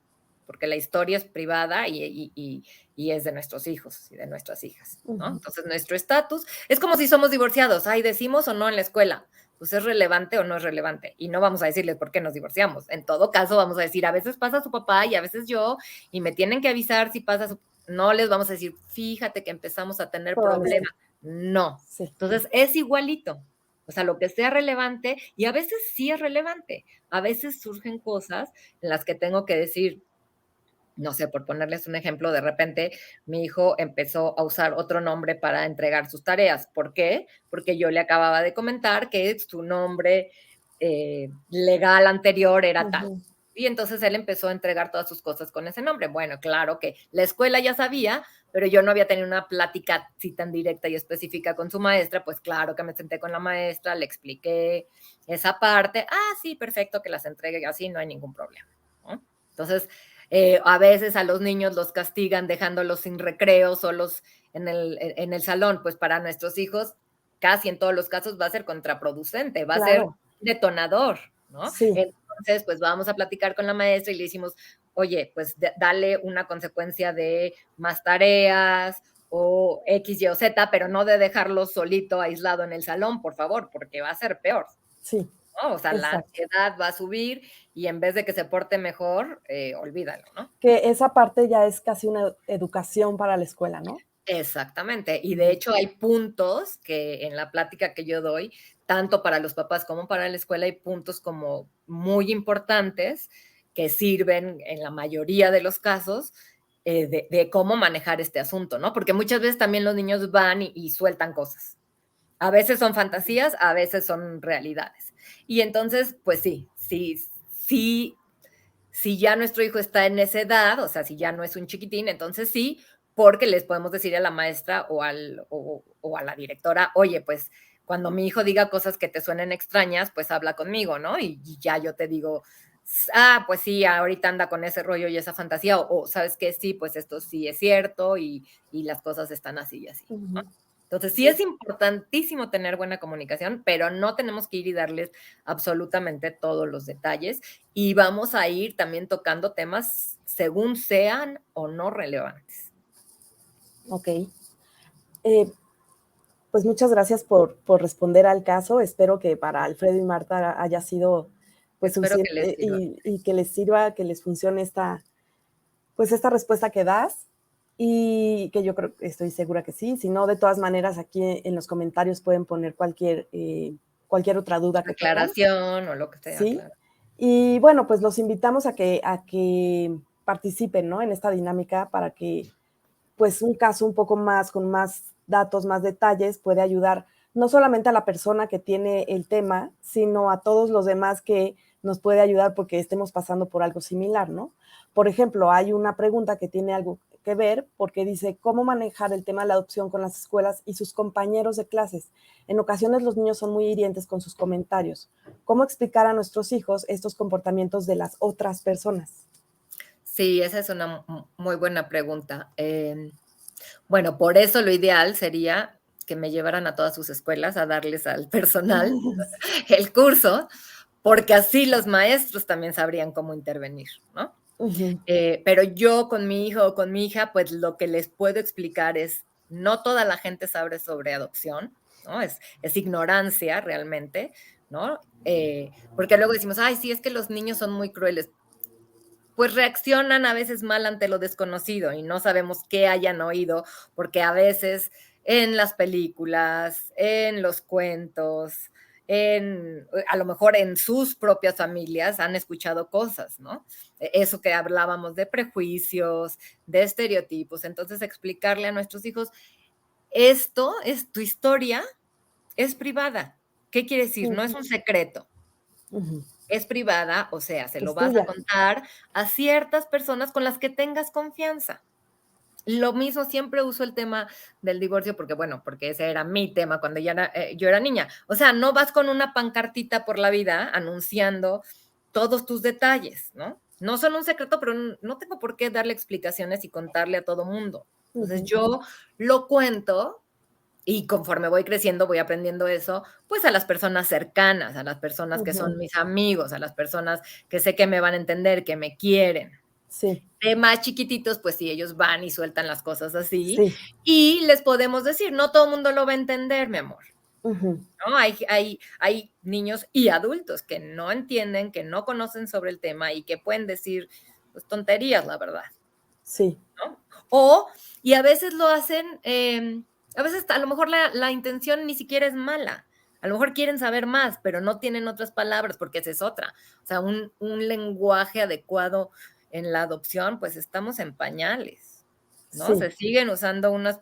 S2: porque la historia es privada y es de nuestros hijos y de nuestras hijas, ¿no?
S1: Ujú.
S2: Entonces, nuestro estatus es como si somos divorciados, ay, decimos o no en la escuela, pues es relevante o no es relevante, y no vamos a decirles por qué nos divorciamos. En todo caso, vamos a decir, a veces pasa su papá y a veces yo, y me tienen que avisar si pasa su... No les vamos a decir, fíjate que empezamos a tener
S1: Toda la
S2: problemas.
S1: historia.
S2: No.
S1: Sí,
S2: Entonces, es igualito. O sea, lo que sea relevante, y a veces sí es relevante. A veces surgen cosas en las que tengo que decir, no sé, por ponerles un ejemplo, de repente mi hijo empezó a usar otro nombre para entregar sus tareas. ¿Por qué? Porque yo le acababa de comentar que su nombre legal anterior era tal.
S1: ujú,
S2: Y entonces él empezó a entregar todas sus cosas con ese nombre. Bueno, claro que la escuela ya sabía, pero yo no había tenido una plática así tan directa y específica con su maestra, pues claro que me senté con la maestra, le expliqué esa parte. Ah, sí, perfecto, que las entregue así, no hay ningún problema, ¿no? Entonces, a veces a los niños los castigan dejándolos sin recreo, solos en el salón, pues para nuestros hijos, casi en todos los casos va a ser contraproducente, va a ser
S1: claro,
S2: detonador, ¿no?
S1: sí,
S2: Entonces, pues vamos a platicar con la maestra y le decimos, oye, pues dale una consecuencia de más tareas o X, Y o Z, pero no de dejarlo solito, aislado en el salón, por favor, porque va a ser peor,
S1: sí,
S2: ¿no? O sea, la
S1: exacto.
S2: ansiedad va a subir y en vez de que se porte mejor, olvídalo, ¿no?
S1: Que esa parte ya es casi una educación para la escuela, ¿no?
S2: Exactamente. Y de
S1: Ujú,
S2: hecho hay puntos que en la plática que yo doy, tanto para los papás como para la escuela, hay puntos como muy importantes que sirven en la mayoría de los casos de cómo manejar este asunto, ¿no? Porque muchas veces también los niños van y sueltan cosas. A veces son fantasías, a veces son realidades. Y entonces, pues sí, si ya nuestro hijo está en esa edad, o sea, si ya no es un chiquitín, entonces sí, porque les podemos decir a la maestra o a la directora, oye, pues cuando mi hijo diga cosas que te suenen extrañas, pues habla conmigo, ¿no? Y ya yo te digo, ah, pues sí, ahorita anda con ese rollo y esa fantasía, o sabes que sí, pues esto sí es cierto y las cosas están así y así, ¿no?
S1: ujú.
S2: Entonces, sí
S1: Sí,
S2: es importantísimo tener buena comunicación, pero no tenemos que ir y darles absolutamente todos los detalles y vamos a ir también tocando temas según sean o no relevantes.
S1: ok. Eh, pues muchas gracias por responder al caso. Espero que para Alfredo y Marta haya sido pues
S2: Espero que les
S1: suficiente
S2: sirva.
S1: y que les sirva, que les funcione pues esta respuesta que das y que yo creo, estoy segura que sí. Si no, de todas maneras, aquí en los comentarios pueden poner cualquier otra duda que tengan,
S2: Aclaración o lo que sea,
S1: ¿sí?
S2: claro.
S1: Y bueno, pues los invitamos a que participen, ¿no? En esta dinámica para que pues un caso un poco más, con más datos, más detalles, puede ayudar no solamente a la persona que tiene el tema, sino a todos los demás que nos puede ayudar porque estemos pasando por algo similar, ¿no? Por ejemplo, hay una pregunta que tiene algo que ver porque dice, ¿cómo manejar el tema de la adopción con las escuelas y sus compañeros de clases? En ocasiones los niños son muy hirientes con sus comentarios. ¿Cómo explicar a nuestros hijos estos comportamientos de las otras personas?
S2: Sí, esa es una muy buena pregunta. Bueno, por eso lo ideal sería que me llevaran a todas sus escuelas a darles al personal el curso, porque así los maestros también sabrían cómo intervenir, ¿no?
S1: Ujú,
S2: Pero yo con mi hijo o con mi hija, pues lo que les puedo explicar es, no toda la gente sabe sobre adopción, ¿no? Es ignorancia realmente, ¿no? Porque luego decimos, ay, sí, es que los niños son muy crueles. Pues reaccionan a veces mal ante lo desconocido y no sabemos qué hayan oído, porque a veces en las películas, en los cuentos, a lo mejor en sus propias familias han escuchado cosas, ¿no? Eso que hablábamos de prejuicios, de estereotipos. Entonces, explicarle a nuestros hijos, esto es tu historia, es privada. ¿Qué quiere decir? No es un secreto. Es privada, o sea, se lo vas a contar a ciertas personas con las que tengas confianza. Lo mismo, siempre uso el tema del divorcio porque, bueno, porque ese era mi tema cuando yo era niña. O sea, no vas con una pancartita por la vida anunciando todos tus detalles, ¿no? No son un secreto, pero no tengo por qué darle explicaciones y contarle a todo mundo. Entonces, yo lo cuento y conforme voy creciendo, voy aprendiendo eso, pues a las personas cercanas, a las personas que son mis amigos, a las personas que sé que me van a entender, que me quieren.
S1: Sí.
S2: De más chiquititos, pues sí, ellos van y sueltan las cosas así.
S1: Sí.
S2: Y les podemos decir, no todo el mundo lo va a entender, mi amor. ¿No? Hay niños y adultos que no entienden, que no conocen sobre el tema y que pueden decir pues, tonterías, la verdad.
S1: Sí.
S2: ¿No? Y a veces lo hacen, a veces a lo mejor la intención ni siquiera es mala. A lo mejor quieren saber más, pero no tienen otras palabras, porque esa es otra. O sea, un lenguaje adecuado en la adopción, pues estamos en pañales, ¿no?
S1: Sí.
S2: Se siguen usando unas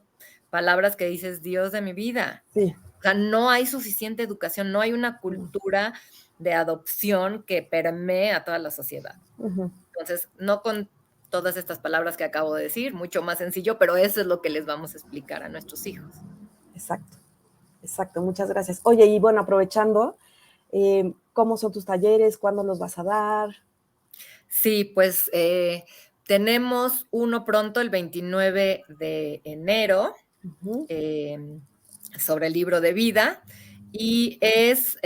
S2: palabras que dices, Dios de mi vida.
S1: Sí.
S2: O sea, no hay suficiente educación, no hay una cultura de adopción que permee a toda la sociedad. Entonces, no con todas estas palabras que acabo de decir, mucho más sencillo, pero eso es lo que les vamos a explicar a nuestros hijos.
S1: Exacto, exacto, muchas gracias. Oye, y bueno, aprovechando, ¿cómo son tus talleres? ¿Cuándo los vas a dar?
S2: Sí, pues tenemos uno pronto, el 29 de enero, sobre el libro de vida, y es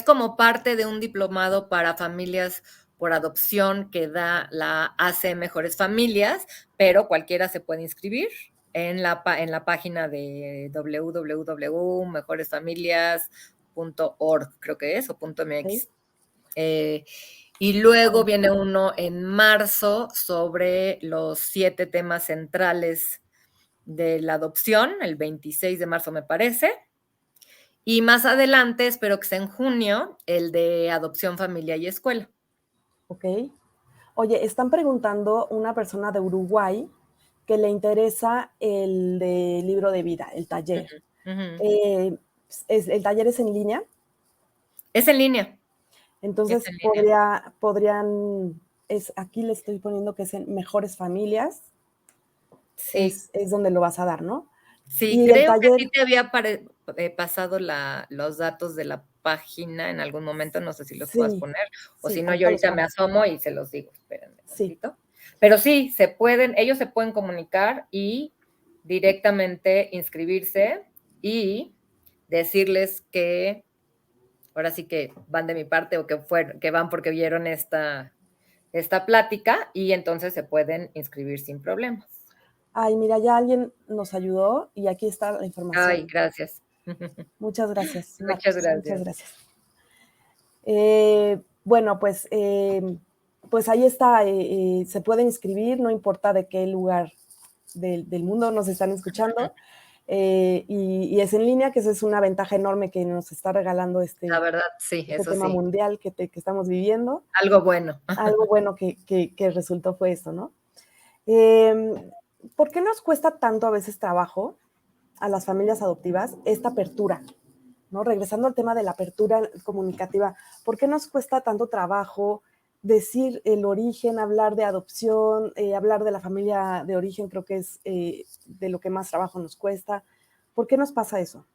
S2: como parte de un diplomado para familias por adopción que da la AC Mejores Familias, pero cualquiera se puede inscribir en la página de www.mejoresfamilias.org, creo que es, o .mx. Y luego viene uno en marzo sobre los 7 temas centrales de la adopción, el 26 de marzo me parece. Y más adelante, espero que sea en junio, el de adopción, familia y escuela.
S1: Ok. Oye, están preguntando una persona de Uruguay que le interesa el de libro de vida, el taller. ¿El taller es en línea?
S2: Es en línea.
S1: Entonces, podrían, aquí le estoy poniendo que es en Mejores Familias.
S2: Sí.
S1: Es donde lo vas a dar, ¿no?
S2: Sí, creo que sí te había pasado los datos de la página en algún momento, no sé si los puedas poner, o si no, yo ahorita me asomo y se los digo, espérenme un momentito. Pero sí, ellos se pueden comunicar y directamente inscribirse y decirles que ahora sí que van de mi parte o que van porque vieron esta plática y entonces se pueden inscribir sin problemas.
S1: Ay, mira, ya alguien nos ayudó y aquí está la información.
S2: Ay, gracias.
S1: Muchas gracias.
S2: Muchas gracias.
S1: Muchas gracias. Bueno, pues ahí está. Se pueden inscribir, no importa de qué lugar del mundo nos están escuchando. Y es en línea, que esa es una ventaja enorme que nos está regalando
S2: la verdad, sí, eso
S1: tema mundial que estamos viviendo.
S2: Algo bueno.
S1: Algo bueno que resultó fue esto, ¿no? ¿Por qué nos cuesta tanto a veces trabajo a las familias adoptivas esta apertura? ¿No? Regresando al tema de la apertura comunicativa, ¿por qué nos cuesta tanto trabajo decir el origen, hablar de adopción, hablar de la familia de origen? Creo que es de lo que más trabajo nos cuesta. ¿Por qué nos pasa eso?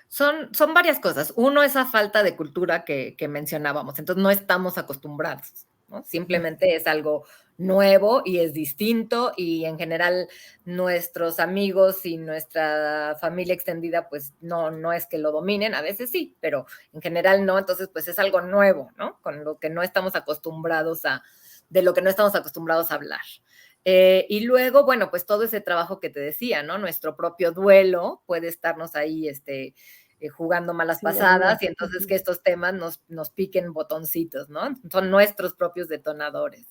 S2: Son varias cosas. Uno, esa falta de cultura que mencionábamos. Entonces, no estamos acostumbrados, ¿no? Simplemente es algo nuevo y es distinto y en general nuestros amigos y nuestra familia extendida pues no es que lo dominen, a veces sí, pero en general no, entonces pues es algo nuevo, ¿no? Con lo que no estamos acostumbrados de lo que no estamos acostumbrados a hablar. Y luego, bueno, pues todo ese trabajo que te decía, ¿no? Nuestro propio duelo puede estarnos ahí, jugando malas pasadas y entonces que estos temas nos piquen botoncitos, ¿no? Son nuestros propios detonadores.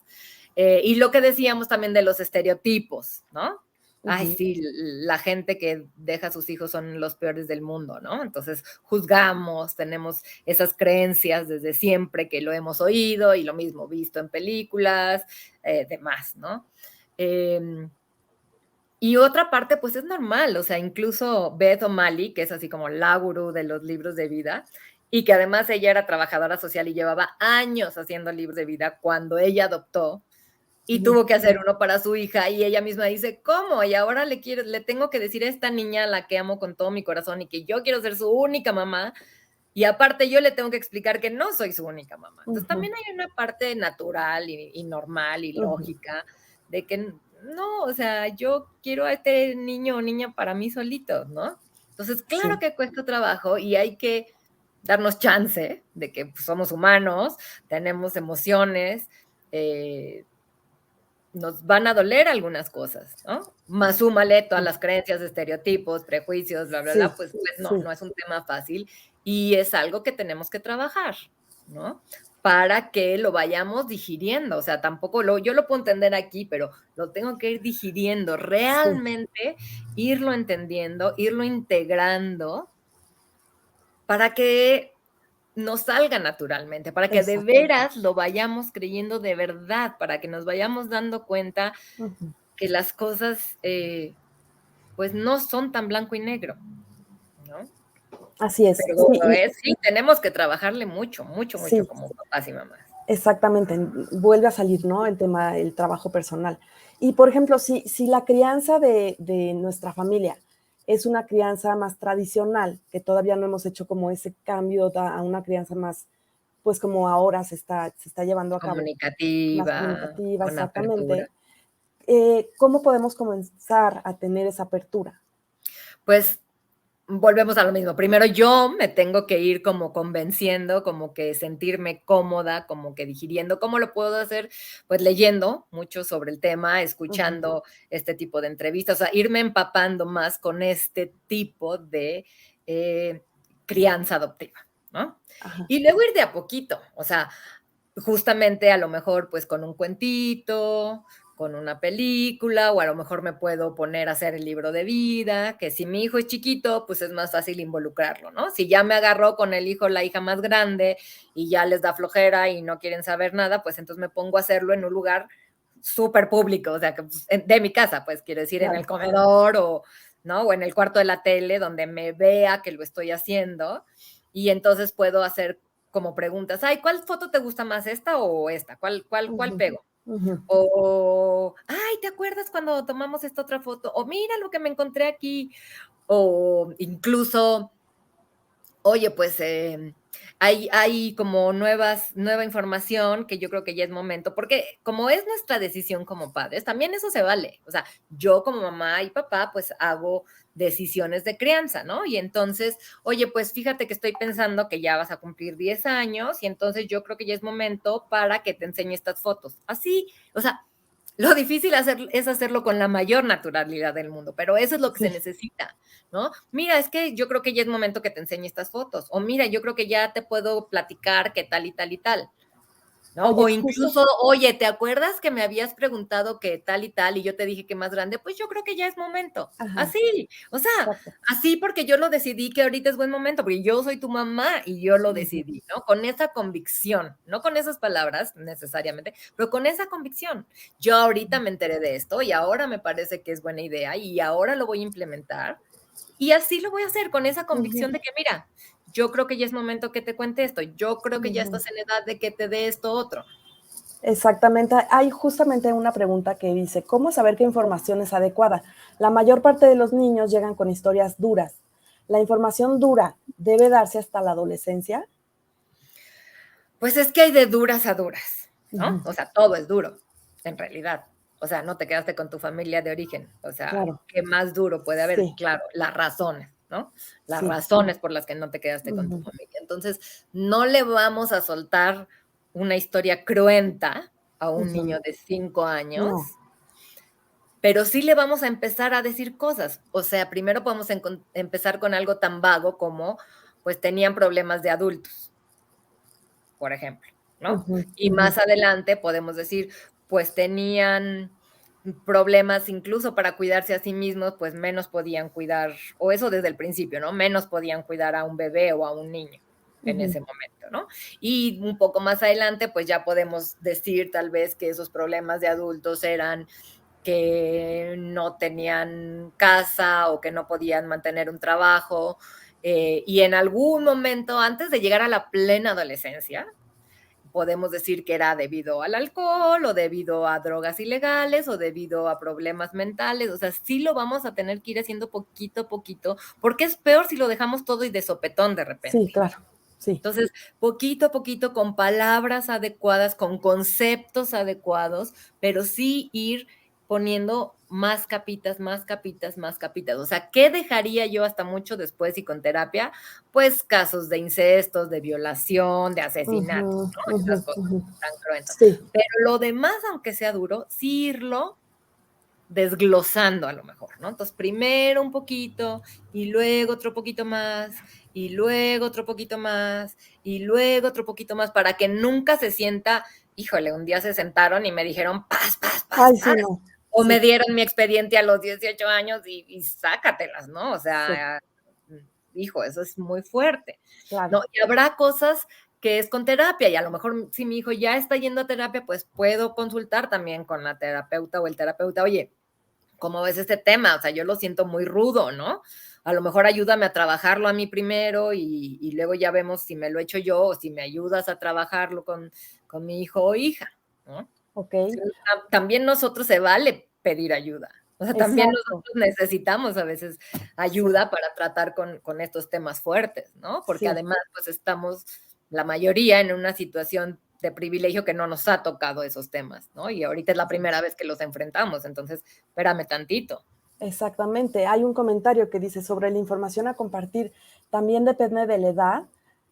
S2: Y lo que decíamos también de los estereotipos, ¿no? ay,
S1: Ujú.
S2: sí, la gente que deja a sus hijos son los peores del mundo, ¿no? Entonces juzgamos, tenemos esas creencias desde siempre que lo hemos oído y lo mismo visto en películas, demás, ¿no? Eh, y otra parte, pues es normal, o sea, incluso Beth O'Malley, que es así como la gurú de los libros de vida, y que además ella era trabajadora social y llevaba años haciendo libros de vida cuando ella adoptó y
S1: Ujú.
S2: tuvo que hacer uno para su hija y ella misma dice, ¿cómo? Y ahora le tengo que decir a esta niña a la que amo con todo mi corazón y que yo quiero ser su única mamá y aparte yo le tengo que explicar que no soy su única mamá. Entonces
S1: Ujú.
S2: también hay una parte natural y normal y
S1: Ujú.
S2: lógica de que no, o sea, yo quiero a este niño o niña para mí solito, ¿no? Entonces, claro
S1: Sí,
S2: que cuesta trabajo y hay que darnos chance de que pues, somos humanos, tenemos emociones, eh, nos van a doler algunas cosas, ¿no? Más súmale todas
S1: sí,
S2: las creencias, estereotipos, prejuicios, bla, bla,
S1: sí,
S2: bla, pues no,
S1: sí,
S2: no es un tema fácil y es algo que tenemos que trabajar, ¿no? Para que lo vayamos digiriendo, o sea, tampoco yo lo puedo entender aquí, pero lo tengo que ir digiriendo,
S1: sí,
S2: realmente irlo entendiendo, irlo integrando para que nos salga naturalmente, para que de
S1: exactamente.
S2: veras lo vayamos creyendo de verdad, para que nos vayamos dando cuenta
S1: Ujú.
S2: que las cosas, pues, no son tan blanco y negro, ¿no?
S1: Así es,
S2: Pero
S1: sí,
S2: sí, tenemos que trabajarle mucho, mucho, mucho
S1: sí,
S2: como papás y mamás.
S1: exactamente, vuelve a salir, ¿no? El tema del trabajo personal. Y, por ejemplo, si la crianza de nuestra familia es una crianza más tradicional, que todavía no hemos hecho como ese cambio a una crianza más, pues como ahora se está llevando a cabo, más
S2: Comunicativa,
S1: comunicativa,
S2: con apertura.
S1: exactamente, ¿cómo podemos comenzar a tener esa apertura?
S2: Pues, volvemos a lo mismo. Primero yo me tengo que ir como convenciendo, como que sentirme cómoda, como que digiriendo. ¿Cómo lo puedo hacer? Pues leyendo mucho sobre el tema,
S1: Ujú.
S2: escuchando este tipo de entrevistas, o sea, irme empapando más con este tipo de eh, crianza adoptiva, ¿no?
S1: Ajá.
S2: Y luego ir de a poquito, o sea, justamente a lo mejor pues con un cuentito, con una película, o a lo mejor me puedo poner a hacer el libro de vida, que si mi hijo es chiquito, pues es más fácil involucrarlo, ¿no? Si ya me agarró con el hijo o la hija más grande y ya les da flojera y no quieren saber nada, pues entonces me pongo a hacerlo en un lugar súper público, o sea, que, pues, de mi casa, pues quiero decir, en el
S1: Claro.
S2: comedor o, ¿no? O en el cuarto de la tele, donde me vea que lo estoy haciendo, y entonces puedo hacer como preguntas, ay, ¿cuál foto te gusta más, esta o esta? ¿Cuál
S1: Ujú,
S2: pego?
S1: ujú.
S2: O, ay, ¿te acuerdas cuando tomamos esta otra foto? O mira lo que me encontré aquí. O incluso, oye, pues hay como nueva información que yo creo que ya es momento, porque como es nuestra decisión como padres, también eso se vale. O sea, yo como mamá y papá, pues hago decisiones de crianza, ¿no? Y entonces, oye, pues fíjate que estoy pensando que ya vas a cumplir 10 años y entonces yo creo que ya es momento para que te enseñe estas fotos. Así, o sea, lo difícil es hacerlo con la mayor naturalidad del mundo, pero eso es lo que se
S1: Sí,
S2: necesita, ¿no? Mira, es que yo creo que ya es momento que te enseñe estas fotos, o mira, yo creo que ya te puedo platicar qué tal y tal y tal, ¿no?
S1: oye,
S2: O
S1: justo,
S2: incluso, oye, ¿te acuerdas que me habías preguntado qué tal y tal y yo te dije que más grande? Pues yo creo que ya es momento.
S1: ajá,
S2: Así, o sea,
S1: exacto.
S2: así porque yo lo decidí que ahorita es buen momento, porque yo soy tu mamá y yo lo
S1: Ujú,
S2: decidí, ¿no? Con esa convicción, no con esas palabras necesariamente, pero con esa convicción. Yo ahorita me enteré de esto y ahora me parece que es buena idea y ahora lo voy a implementar y así lo voy a hacer con esa
S1: ujú,
S2: convicción de que, mira, yo creo que ya es momento que te cuente esto, yo creo que ya
S1: ujú.
S2: estás en edad de que te dé esto otro.
S1: Exactamente. Hay justamente una pregunta que dice, ¿cómo saber qué información es adecuada? La mayor parte de los niños llegan con historias duras. ¿La información dura debe darse hasta la adolescencia?
S2: Pues es que hay de duras a duras, ¿no?
S1: Ujú.
S2: O sea, todo es duro, en realidad. O sea, no te quedaste con tu familia de origen. O sea,
S1: Claro,
S2: ¿qué más duro puede haber?
S1: sí,
S2: Claro, las razones, ¿no? Las
S1: sí.
S2: razones por las que no te quedaste con tu
S1: Ujú.
S2: familia. Entonces, no le vamos a soltar una historia cruenta a un
S1: Ujú.
S2: niño de 5 años,
S1: No.
S2: pero sí le vamos a empezar a decir cosas. O sea, primero podemos empezar con algo tan vago como, pues tenían problemas de adultos, por ejemplo, ¿no?
S1: Ujú.
S2: Y más adelante podemos decir, pues tenían, problemas incluso para cuidarse a sí mismos, pues menos podían cuidar, o eso desde el principio, ¿no? Menos podían cuidar a un bebé o a un niño en ese momento, ¿no? Y un poco más adelante, pues ya podemos decir tal vez que esos problemas de adultos eran que no tenían casa o que no podían mantener un trabajo, y en algún momento antes de llegar a la plena adolescencia, podemos decir que era debido al alcohol o debido a drogas ilegales o debido a problemas mentales. O sea, sí lo vamos a tener que ir haciendo poquito a poquito, porque es peor si lo dejamos todo y de sopetón de
S1: Sí,
S2: repente.
S1: claro, sí.
S2: Entonces, poquito a poquito, con palabras adecuadas, con conceptos adecuados, pero sí ir poniendo más capitas, más capitas, más capitas. O sea, ¿qué dejaría yo hasta mucho después y con terapia? Pues casos de incestos, de violación, de asesinatos,
S1: Ujú,
S2: ¿no?
S1: ujú,
S2: Esas cosas
S1: ujú.
S2: tan cruentas.
S1: Sí,
S2: Pero lo demás, aunque sea duro, sí irlo desglosando a lo mejor, ¿no? Entonces, primero un poquito y luego otro poquito más y luego otro poquito más y luego otro poquito más para que nunca se sienta, híjole, un día se sentaron y me dijeron paz, paz, paz,
S1: ay, sí,
S2: paz.
S1: no,
S2: O
S1: sí,
S2: me dieron mi expediente a los 18 años y sácatelas, ¿no? O
S1: sí,
S2: sea, hijo, eso es muy fuerte, ¿no?
S1: claro,
S2: Y habrá cosas que es con terapia y a lo mejor si mi hijo ya está yendo a terapia, pues puedo consultar también con la terapeuta o el terapeuta, oye, ¿cómo ves este tema? O sea, yo lo siento muy rudo, ¿no? A lo mejor ayúdame a trabajarlo a mí primero y luego ya vemos si me lo echo yo o si me ayudas a trabajarlo con mi hijo o hija, ¿no?
S1: ok,
S2: Sí, también nosotros se vale pedir ayuda. O sea, también
S1: exacto,
S2: nosotros necesitamos a veces
S1: sí,
S2: ayuda para tratar con estos temas fuertes, ¿no? Porque
S1: sí.
S2: además, pues estamos la mayoría en una situación de privilegio que no nos ha tocado esos temas, ¿no? Y ahorita es la
S1: Sí,
S2: primera vez que los enfrentamos, entonces, espérame tantito.
S1: exactamente. Hay un comentario que dice sobre la información a compartir, también depende de la edad,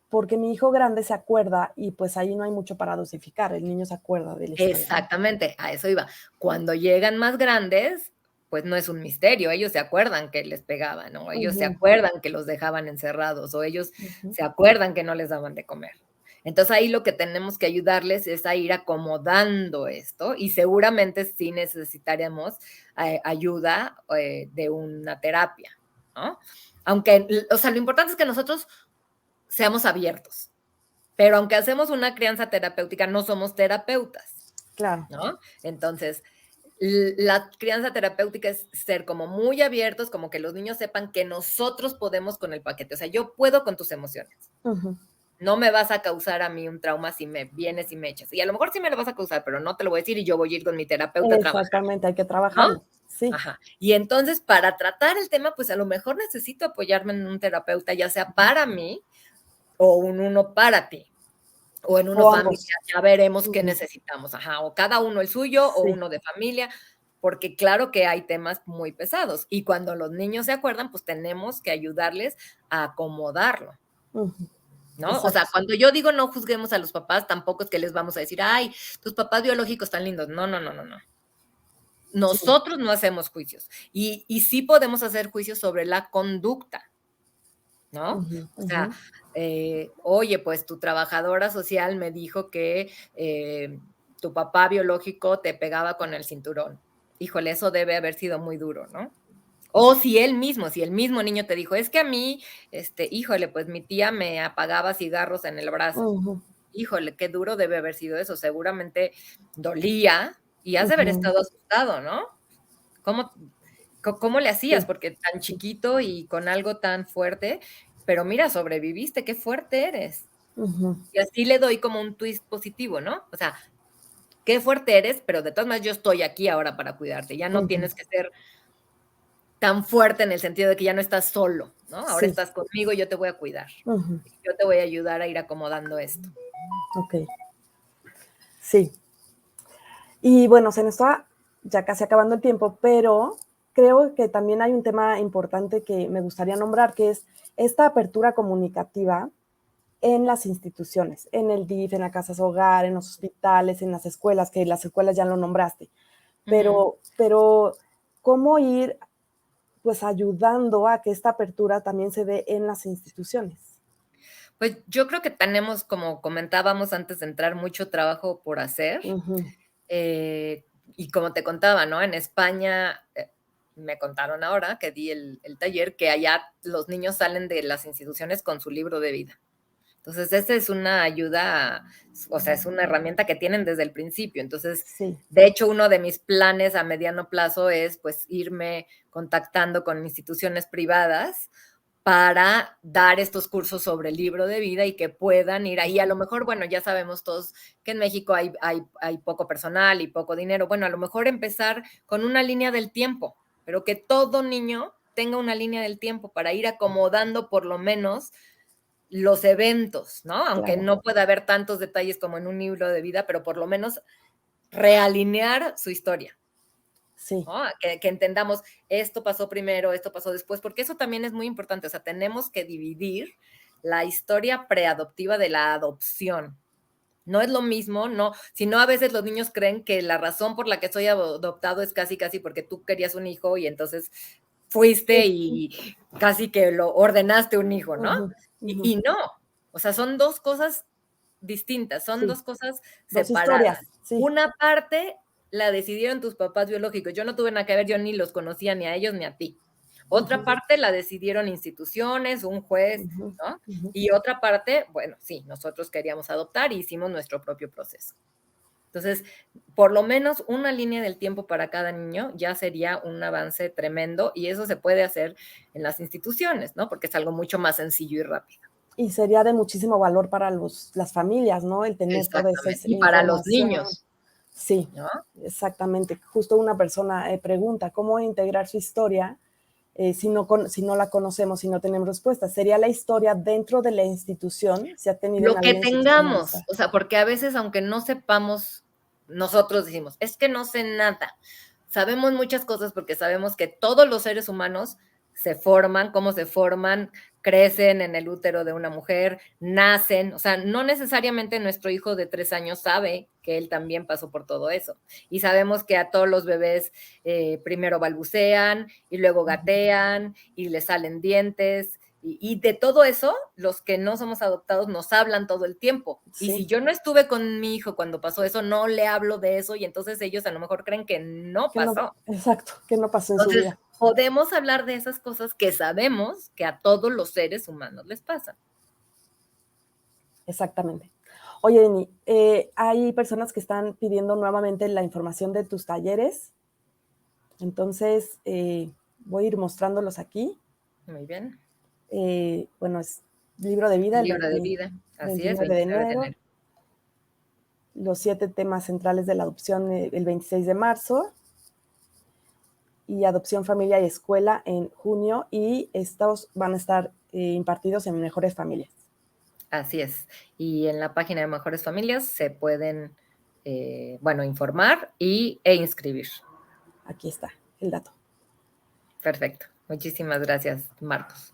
S1: porque mi hijo grande se acuerda y pues ahí no hay mucho para dosificar, el niño se acuerda de la historia, ¿no?
S2: Exactamente, a eso iba. Cuando llegan más grandes, pues no es un misterio, ellos se acuerdan que les pegaban, ¿no? Ellos se
S1: Ujú,
S2: acuerdan que los dejaban encerrados, o ellos
S1: ujú.
S2: se acuerdan que no les daban de comer. Entonces, ahí lo que tenemos que ayudarles es a ir acomodando esto, y seguramente sí necesitaremos, ayuda, de una terapia, ¿no? Aunque, o sea, lo importante es que nosotros seamos abiertos, pero aunque hacemos una crianza terapéutica, no somos terapeutas.
S1: Claro.
S2: ¿No? Entonces, la crianza terapéutica es ser como muy abiertos, como que los niños sepan que nosotros podemos con el paquete. O sea, yo puedo con tus emociones.
S1: Ujú.
S2: No me vas a causar a mí un trauma si me vienes y me echas. Y a lo mejor sí me lo vas a causar, pero no te lo voy a decir y yo voy a ir con mi terapeuta a trabajar,
S1: Exactamente, hay que
S2: ¿no?
S1: trabajarlo. Sí.
S2: Ajá. Y entonces, para tratar el tema, pues a lo mejor necesito apoyarme en un terapeuta, ya sea para mí o uno para ti o en uno
S1: O
S2: familiar,
S1: ambos.
S2: ya veremos qué
S1: Ujú.
S2: necesitamos, ajá, o cada uno el suyo o
S1: Sí.
S2: uno de familia, porque claro que hay temas muy pesados y cuando los niños se acuerdan, pues tenemos que ayudarles a acomodarlo,
S1: Ujú.
S2: ¿no? O sea,
S1: Exacto.
S2: cuando yo digo no juzguemos a los papás, tampoco es que les vamos a decir, ay, tus papás biológicos están lindos. No, no, no, no, no.
S1: Sí.
S2: Nosotros no hacemos juicios y sí podemos hacer juicios sobre la conducta, ¿no?
S1: Ujú,
S2: O
S1: ujú.
S2: sea, oye, pues tu trabajadora social me dijo que tu papá biológico te pegaba con el cinturón. Híjole, eso debe haber sido muy duro, ¿no? O si el mismo niño te dijo, es que a mí, híjole, pues mi tía me apagaba cigarros en el brazo.
S1: Ujú,
S2: Híjole, qué duro debe haber sido eso. Seguramente dolía y has de haber
S1: ujú.
S2: estado asustado, ¿no? ¿Cómo, cómo le hacías?
S1: Sí,
S2: Porque tan
S1: sí.
S2: chiquito y con algo tan fuerte, pero mira, sobreviviste, qué fuerte eres.
S1: Ujú.
S2: Y así le doy como un twist positivo, ¿no? O sea, qué fuerte eres, pero de todas maneras yo estoy aquí ahora para cuidarte. Ya no
S1: Ujú.
S2: tienes que ser tan fuerte en el sentido de que ya no estás solo, ¿no? Ahora
S1: Sí.
S2: estás conmigo y yo te voy a cuidar.
S1: Ujú.
S2: Yo te voy a ayudar a ir acomodando esto.
S1: Okey. Sí. Y bueno, se nos está ya casi acabando el tiempo, pero creo que también hay un tema importante que me gustaría nombrar, que es esta apertura comunicativa en las instituciones, en el DIF, en las casas hogar, en los hospitales, en las escuelas, que las escuelas ya lo nombraste.
S2: Ujú.
S1: Pero, ¿cómo ir, pues, ayudando a que esta apertura también se dé en las instituciones?
S2: Pues yo creo que tenemos, como comentábamos antes de entrar, mucho trabajo por hacer.
S1: Ujú,
S2: Eh, Y como te contaba, ¿no? En España, me contaron ahora que di el taller, que allá los niños salen de las instituciones con su libro de vida. Entonces, esa es una ayuda, o sea, es una herramienta que tienen desde el principio. Entonces,
S1: Sí,
S2: de hecho, uno de mis planes a mediano plazo es pues irme contactando con instituciones privadas para dar estos cursos sobre el libro de vida y que puedan ir ahí. A lo mejor, bueno, ya sabemos todos que en México hay poco personal y poco dinero. Bueno, a lo mejor empezar con una línea del tiempo, pero que todo niño tenga una línea del tiempo para ir acomodando por lo menos los eventos, ¿no? Aunque
S1: claro,
S2: no pueda haber tantos detalles como en un libro de vida, pero por lo menos realinear su historia,
S1: sí,
S2: ¿no? Que entendamos, esto pasó primero, esto pasó después, porque eso también es muy importante, o sea, tenemos que dividir la historia preadoptiva de la adopción. No es lo mismo, no, sino a veces los niños creen que la razón por la que soy adoptado es casi, casi porque tú querías un hijo y entonces fuiste
S1: sí.
S2: y casi que lo ordenaste un hijo, ¿no?
S1: Ujú, ujú,
S2: Y no, o sea, son dos cosas distintas, son
S1: sí,
S2: dos cosas
S1: dos historias,
S2: separadas.
S1: sí.
S2: Una parte la decidieron tus papás biológicos, yo no tuve nada que ver, yo ni los conocía ni a ellos ni a ti. Otra
S1: Ujú,
S2: parte la decidieron instituciones, un juez,
S1: ujú,
S2: ¿no?
S1: ujú.
S2: Y otra parte, bueno, sí, nosotros queríamos adoptar y hicimos nuestro propio proceso. Entonces, por lo menos una línea del tiempo para cada niño ya sería un avance tremendo y eso se puede hacer en las instituciones, ¿no? Porque es algo mucho más sencillo y rápido.
S1: Y sería de muchísimo valor para las familias, ¿no? El tener toda esa
S2: Exactamente. Y para los
S1: información.
S2: niños,
S1: Sí,
S2: ¿no?
S1: exactamente. Justo una persona pregunta, ¿cómo integrar su historia si no la conocemos, si no tenemos respuesta? ¿Sería la historia dentro de la institución? ¿Se ha tenido en
S2: Lo que
S1: alguna institución donde
S2: tengamos,
S1: está?
S2: o sea, porque a veces, aunque no sepamos, nosotros decimos, es que no sé nada. Sabemos muchas cosas porque sabemos que todos los seres humanos se forman, cómo se forman, crecen en el útero de una mujer, nacen, o sea, no necesariamente nuestro hijo de 3 años sabe que él también pasó por todo eso. Y sabemos que a todos los bebés primero balbucean y luego gatean y les salen dientes y de todo eso, los que no somos adoptados nos hablan todo el tiempo. Y si
S1: Sí,
S2: yo no estuve con mi hijo cuando pasó eso, no le hablo de eso y entonces ellos a lo mejor creen que no
S1: que no,
S2: pasó.
S1: exacto, que no pasó en su
S2: Entonces,
S1: vida.
S2: podemos hablar de esas cosas que sabemos que a todos los seres humanos les pasan.
S1: Exactamente. Oye, Deni, hay personas que están pidiendo nuevamente la información de tus talleres, entonces voy a ir mostrándolos aquí.
S2: Muy bien.
S1: Bueno, es libro de vida
S2: El
S1: el
S2: libro de vida, así es,
S1: 29 de
S2: 29 de
S1: enero,
S2: enero.
S1: los 7 temas centrales de la adopción el 26 de marzo y adopción, familia y escuela en junio y estos van a estar impartidos en Mejores Familias.
S2: Así es. Y en la página de Mejores Familias se pueden, bueno, informar e inscribir.
S1: Aquí está el dato.
S2: Perfecto. Muchísimas gracias, Marcos.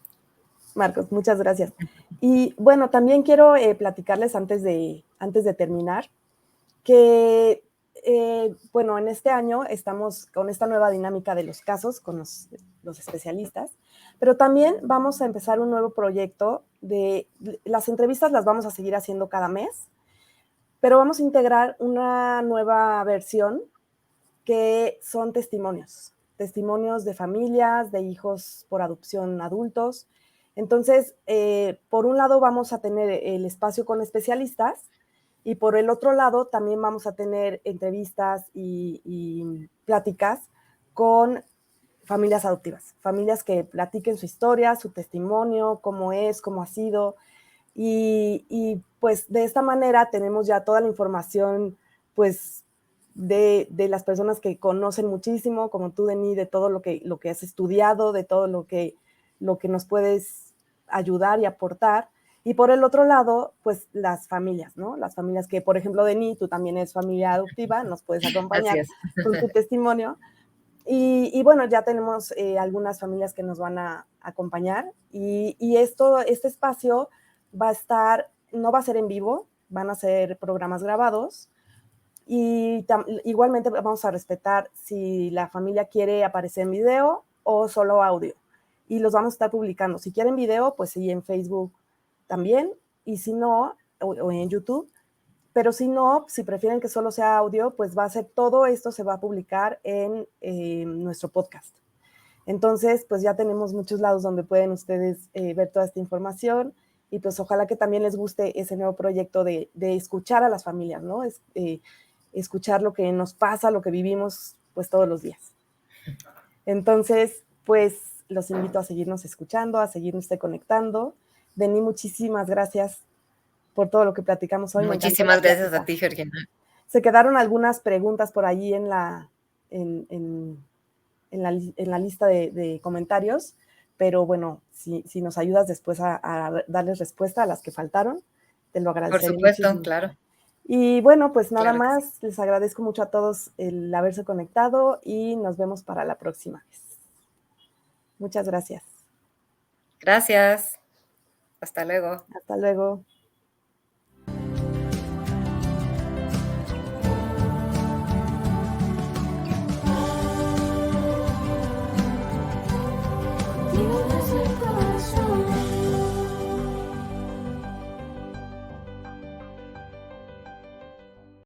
S1: Marcos, muchas gracias. Y bueno, también quiero platicarles antes de terminar que, bueno, en este año estamos con esta nueva dinámica de los casos con los especialistas, pero también vamos a empezar un nuevo proyecto de las entrevistas las vamos a seguir haciendo cada mes, pero vamos a integrar una nueva versión que son testimonios, testimonios de familias, de hijos por adopción adultos. Entonces, por un lado vamos a tener el espacio con especialistas y por el otro lado también vamos a tener entrevistas y pláticas con familias adoptivas, familias que platiquen su historia, su testimonio, cómo es, cómo ha sido. Pues de esta manera tenemos ya toda la información pues de las personas que conocen muchísimo, como tú, Denis, de todo lo que has estudiado, de todo lo que nos puedes ayudar y aportar. Y por el otro lado, pues las familias, ¿no? Las familias que, por ejemplo, Denis, tú también eres familia adoptiva, nos puedes
S2: Así
S1: acompañar
S2: es.
S1: con tu testimonio. Bueno, ya tenemos algunas familias que nos van a acompañar este espacio va a estar, no va a ser en vivo, van a ser programas grabados y igualmente vamos a respetar si la familia quiere aparecer en video o solo audio. Y los vamos a estar publicando. Si quieren video, pues sí, en Facebook también. Y si no, o en YouTube. pero si no, si prefieren que solo sea audio, pues va a ser todo esto se va a publicar en nuestro podcast. Entonces, pues ya tenemos muchos lados donde pueden ustedes ver toda esta información y pues ojalá que también les guste ese nuevo proyecto de escuchar a las familias, ¿no? Escuchar lo que nos pasa, lo que vivimos pues todos los días. Entonces, pues los invito a seguirnos escuchando, a seguirnos conectando. Denis, muchísimas gracias por todo lo que platicamos hoy. Me encantó la
S2: Muchísimas gracias
S1: plática.
S2: a ti, Georgina.
S1: Se quedaron algunas preguntas por ahí en la lista de comentarios, pero bueno, si nos ayudas después a darles respuesta a las que faltaron, te lo agradeceré
S2: Por supuesto,
S1: muchísimo.
S2: claro.
S1: Y bueno, pues nada
S2: Claro que
S1: más,
S2: sí.
S1: les agradezco mucho a todos el haberse conectado y nos vemos para la próxima vez. Muchas gracias.
S2: Gracias. Hasta luego.
S1: Hasta luego.